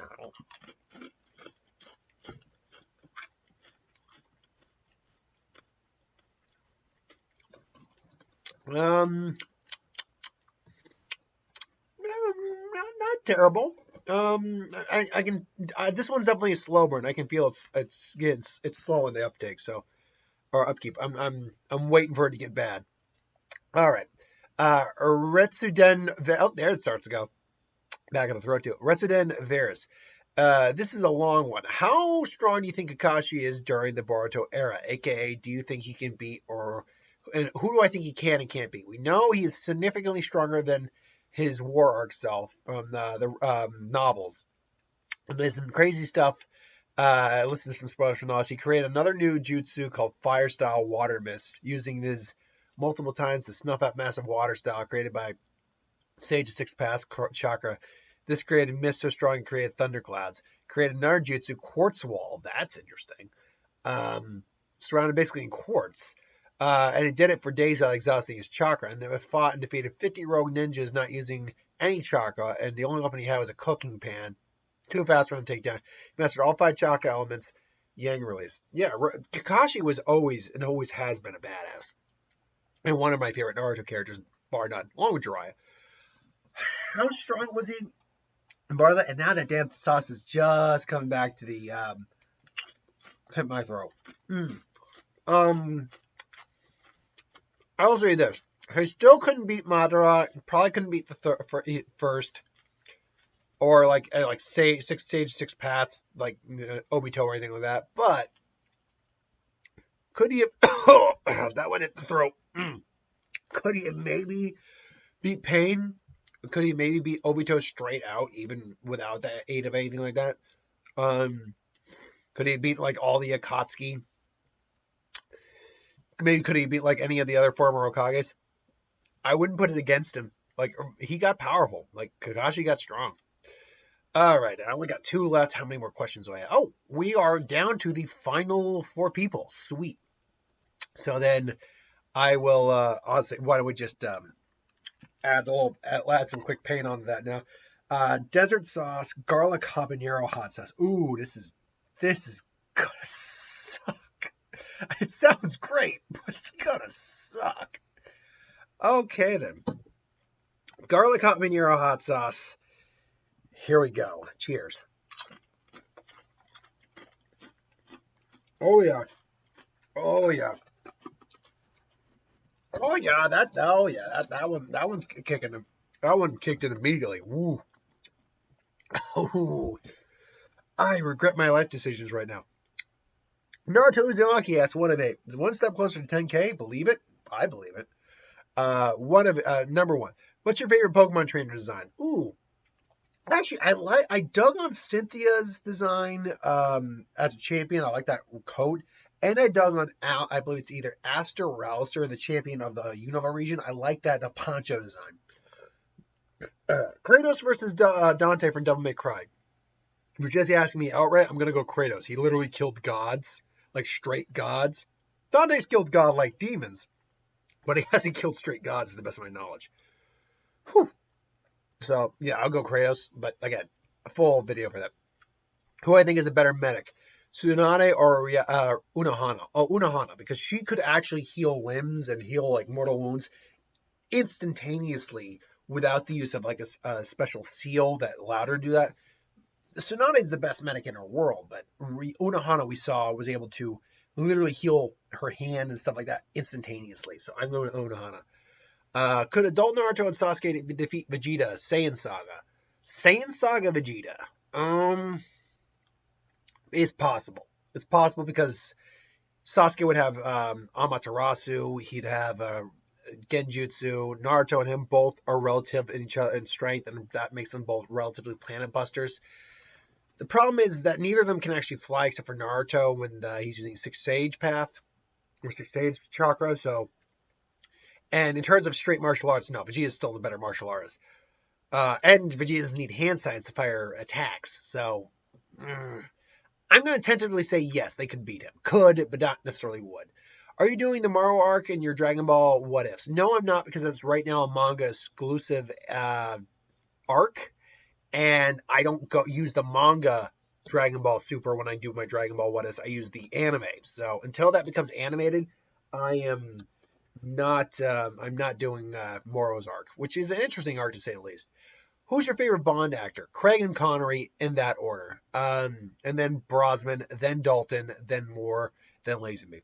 Not terrible. I can. This one's definitely a slow burn. I can feel it's slow in the uptake. So, or upkeep. I'm waiting for it to get bad. All right. Retsuden. Oh, there it starts to go. Back of the throat too. Retsuden Beerus. This is a long one. How strong do you think Kakashi is during the Boruto era? AKA, do you think he can beat and who do I think he can and can't beat? We know he is significantly stronger than his War Arc self from the novels. And there's some crazy stuff. Listen to some spoilers from those. He created another new jutsu called Fire Style Water Mist, using this multiple times to snuff out massive water style created by Sage of Six Paths Chakra. This created mist so strong it created thunderclouds. Created another jutsu, Quartz Wall. That's interesting. Surrounded basically in quartz. And it did it for days without exhausting his chakra. And it fought and defeated 50 rogue ninjas not using any chakra. And the only weapon he had was a cooking pan. Too fast for him to take down. He mastered all 5 chakra elements. Yang release. Yeah, Kakashi was always and always has been a badass. And one of my favorite Naruto characters, bar none, along with Jiraiya. How strong was he? Bar that, and now that damn sauce is just coming back to the hit my throat. I'll say this: he still couldn't beat Madara. Probably couldn't beat the first, or like say 6 stage 6 paths like Obito or anything like that. But could he have? That went at the throat. Could he have maybe beat Pain? Could he maybe beat Obito straight out, even without the aid of anything like that? Could he beat like all the Akatsuki? Maybe could he beat like any of the other former Hokages? I wouldn't put it against him. Like, he got powerful. Like, Kakashi got strong. All right, I only got 2 left. How many more questions do I have? Oh, we are down to the final 4 people. Sweet. So then I will, honestly, why don't we just add some quick paint on that now. Desert sauce, garlic habanero hot sauce. Ooh, this is gonna suck. It sounds great, but it's gonna suck. Okay then. Garlic habanero hot sauce. Here we go. Cheers. Oh yeah. Oh yeah. Oh yeah, that one's kicking him. That one kicked in immediately. Woo. Oh, I regret my life decisions right now. Naruto Uzumaki, that's 1 of 8. 1 step closer to 10K. Believe it? I believe it. Number 1. What's your favorite Pokemon trainer design? Ooh. Actually, I dug on Cynthia's design as a champion. I like that coat. And I dug on, I believe it's either Aster or Alistair, the champion of the Unova region. I like that poncho design. Kratos versus Dante from Devil May Cry. If you're just asking me outright, I'm going to go Kratos. He literally killed gods, like straight gods. Dante's killed god-like demons, but he hasn't killed straight gods to the best of my knowledge. Whew. So, yeah, I'll go Kratos, but again, a full video for that. Who I think is a better medic, Tsunade or Unohana? Oh, Unohana, because she could actually heal limbs and heal like mortal wounds instantaneously without the use of like a special seal that allowed her to do that. Tsunade is the best medic in her world, but Unohana we saw was able to literally heal her hand and stuff like that instantaneously. So I'm going to Unohana. Could adult Naruto and Sasuke defeat Vegeta? Saiyan Saga. Saiyan Saga Vegeta. It's possible. It's possible because Sasuke would have Amaterasu. He'd have Genjutsu. Naruto and him both are relative in each other in strength, and that makes them both relatively planet busters. The problem is that neither of them can actually fly except for Naruto when he's using 6 Sage Path or 6 Sage Chakra. So, and in terms of straight martial arts, no, Vegeta is still the better martial artist. And Vegeta doesn't need hand signs to fire attacks. So, I'm going to tentatively say yes, they could beat him. Could, but not necessarily would. Are you doing the Maro arc in your Dragon Ball What Ifs? No, I'm not, because that's right now a manga exclusive arc. And I don't use the manga Dragon Ball Super when I do my Dragon Ball What Ifs. I use the anime. So until that becomes animated, I'm not doing Moro's arc, which is an interesting arc to say the least. Who's your favorite Bond actor? Craig and Connery in that order. And then Brosnan, then Dalton, then Moore, then Lazenby.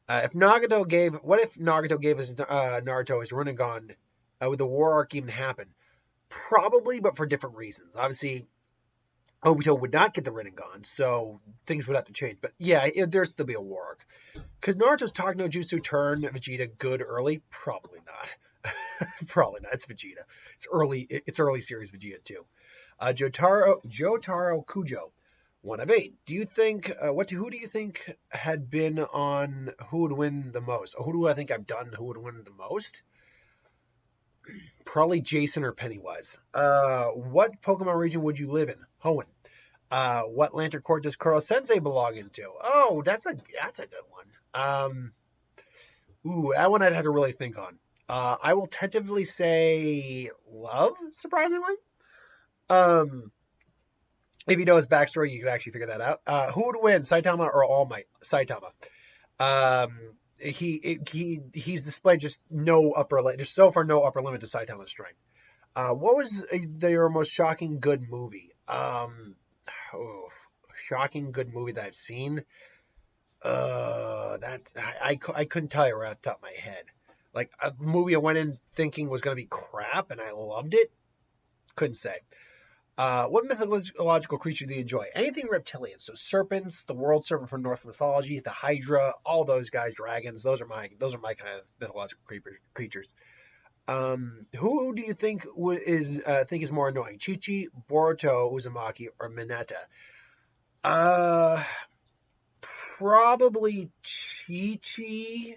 What if Nagato gave us Naruto his Rinnegan? Would the war arc even happen? Probably, but for different reasons. Obviously, Obito would not get the Rinnegan, so things would have to change. But yeah, there'd still be a war arc. Could Naruto's Talk no Jutsu turn Vegeta good early? Probably not. Probably not. It's Vegeta. It's early series Vegeta too. Jotaro Kujo, 1 of 8. Do you think who do you think had been on who would win the most? Who do I think I've done who would win the most? Probably Jason or Pennywise. What Pokemon region would you live in? Hoenn. What Lantern Court does Kuro Sensei belong into? Oh, that's a good one. That one I'd have to really think on. I will tentatively say love, surprisingly. If you know his backstory, you can actually figure that out. Who would win, Saitama or All Might? Saitama. He's displayed just no upper limit, just so far no upper limit to Saitama's strength. What was their most shocking good movie? Shocking good movie that I've seen. I couldn't tell you right off the top of my head. Like a movie I went in thinking was going to be crap and I loved it. Couldn't say. What mythological creature do you enjoy? Anything reptilian. So serpents, the world serpent from Norse mythology, the Hydra, all those guys, dragons. Those are my kind of mythological creatures. Who do you think is more annoying? Chi-Chi, Boruto, Uzumaki, or Mineta? Probably Chi-Chi,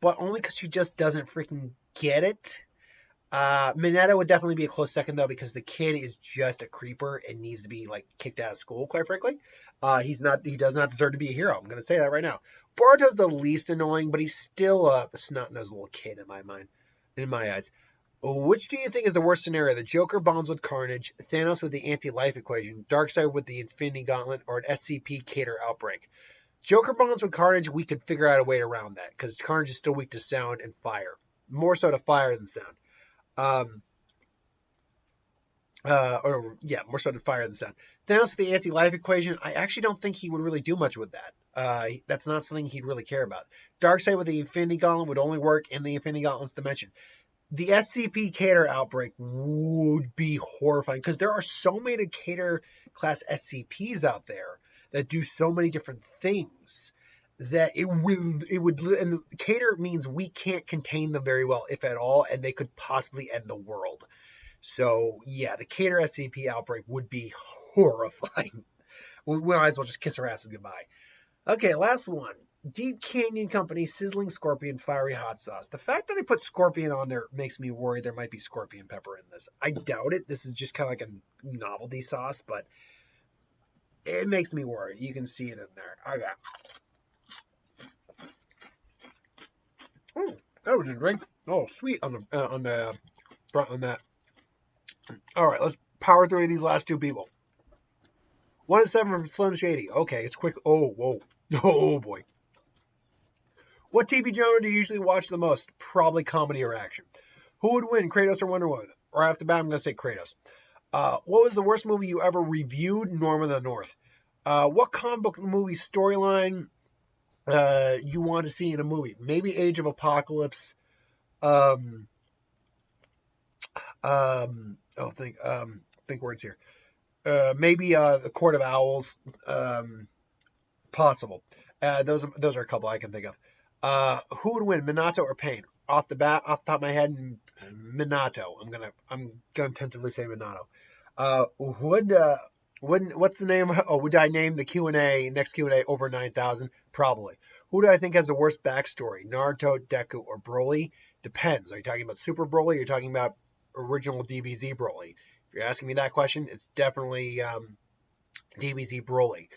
but only because she just doesn't freaking get it. Mineta would definitely be a close second though, because the kid is just a creeper and needs to be like kicked out of school, quite frankly. He does not deserve to be a hero. I'm gonna say that right now. Boruto's the least annoying, but he's still a snot-nosed little kid in my eyes. Which do you think is the worst scenario? The Joker bonds with Carnage, Thanos with the anti-life equation, Darkseid with the Infinity Gauntlet, or an SCP Cater outbreak? Joker bonds with Carnage, we could figure out a way around that, because Carnage is still weak to sound and fire. More so to fire than sound. More so to fire than sound. Thanos with the anti-life equation, I actually don't think he would really do much with that. That's not something he'd really care about. Darkseid with the Infinity Gauntlet would only work in the Infinity Gauntlet's dimension. The SCP Cater outbreak would be horrifying, because there are so many Cater class SCPs out there that do so many different things that it would, and Cater means we can't contain them very well, if at all, and they could possibly end the world. So yeah, the Cater SCP outbreak would be horrifying. We might as well just kiss our asses goodbye. Okay, last one. Deep Canyon Company Sizzling Scorpion Fiery Hot Sauce. The fact that they put scorpion on there makes me worry there might be scorpion pepper in this. I doubt it. This is just kind of like a novelty sauce, but it makes me worry. You can see it in there. Okay. Oh, that was a drink. Oh, sweet on the front on that. All right, let's power through these last two people. 1-7 from Slim Shady. Okay, it's quick. Oh, whoa. Oh, boy. What TV genre do you usually watch the most? Probably comedy or action. Who would win, Kratos or Wonder Woman? Right off the bat, I'm going to say Kratos. What was the worst movie you ever reviewed? Norm of the North. What comic book movie storyline you want to see in a movie? Maybe Age of Apocalypse. Think words here. Maybe the Court of Owls. Possible. Those are a couple I can think of. Who would win, Minato or Pain? Off the top of my head, Minato. I'm gonna tentatively say Minato. What's the name? Would I name the next Q&A over 9,000? Probably. Who do I think has the worst backstory? Naruto, Deku, or Broly? Depends. Are you talking about Super Broly? Or are you talking about original DBZ Broly? If you're asking me that question, it's definitely DBZ Broly.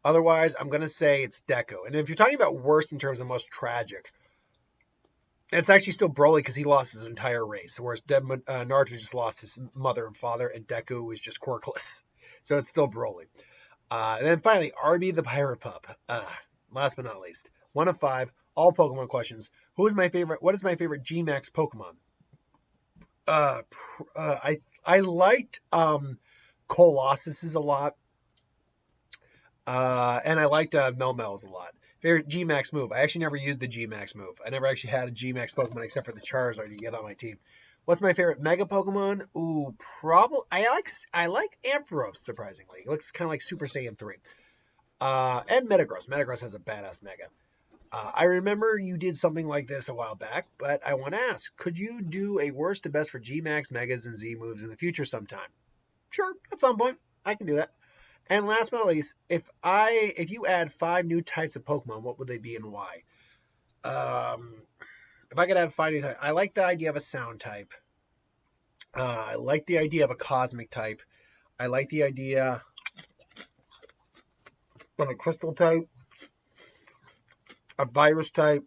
Otherwise, I'm going to say it's Deku. And if you're talking about worst in terms of most tragic, it's actually still Broly, because he lost his entire race, whereas Naruto just lost his mother and father, and Deku is just quirkless. So it's still Broly. And then finally, Arby the Pirate Pup. Last but not least, 1 of 5, all Pokemon questions. What is my favorite G-Max Pokemon? I liked Colossus's a lot. And I liked Melmel's a lot. Favorite G-Max move. I actually never used the G-Max move. I never actually had a G-Max Pokemon except for the Charizard you get on my team. What's my favorite Mega Pokemon? Ooh, probably I like Ampharos, surprisingly. It looks kind of like Super Saiyan 3. And Metagross. Metagross has a badass Mega. I remember you did something like this a while back, but I want to ask, could you do a worst to best for G-Max, Megas, and Z moves in the future sometime? Sure, at some point. I can do that. And last but not least, if you add 5 new types of Pokemon, what would they be and why? If I could have fighting type, I like the idea of a sound type. I like the idea of a cosmic type. I like the idea of a crystal type, a virus type,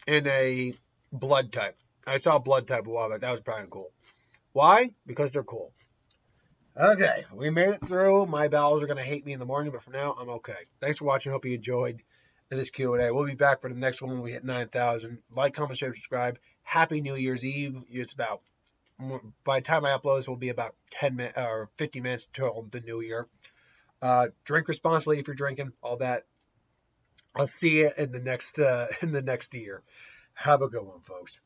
and a blood type. I saw a blood type a while back. That was probably cool. Why? Because they're cool. Okay, we made it through. My bowels are going to hate me in the morning, but for now, I'm okay. Thanks for watching. Hope you enjoyed this Q&A. We'll be back for the next one when we hit 9,000. Like, comment, share, subscribe. Happy New Year's Eve. It's about, by the time I upload this, will be about 10 minutes or 50 minutes until the new year. Drink responsibly if you're drinking, all that. I'll see you in the next year. Have a good one, folks.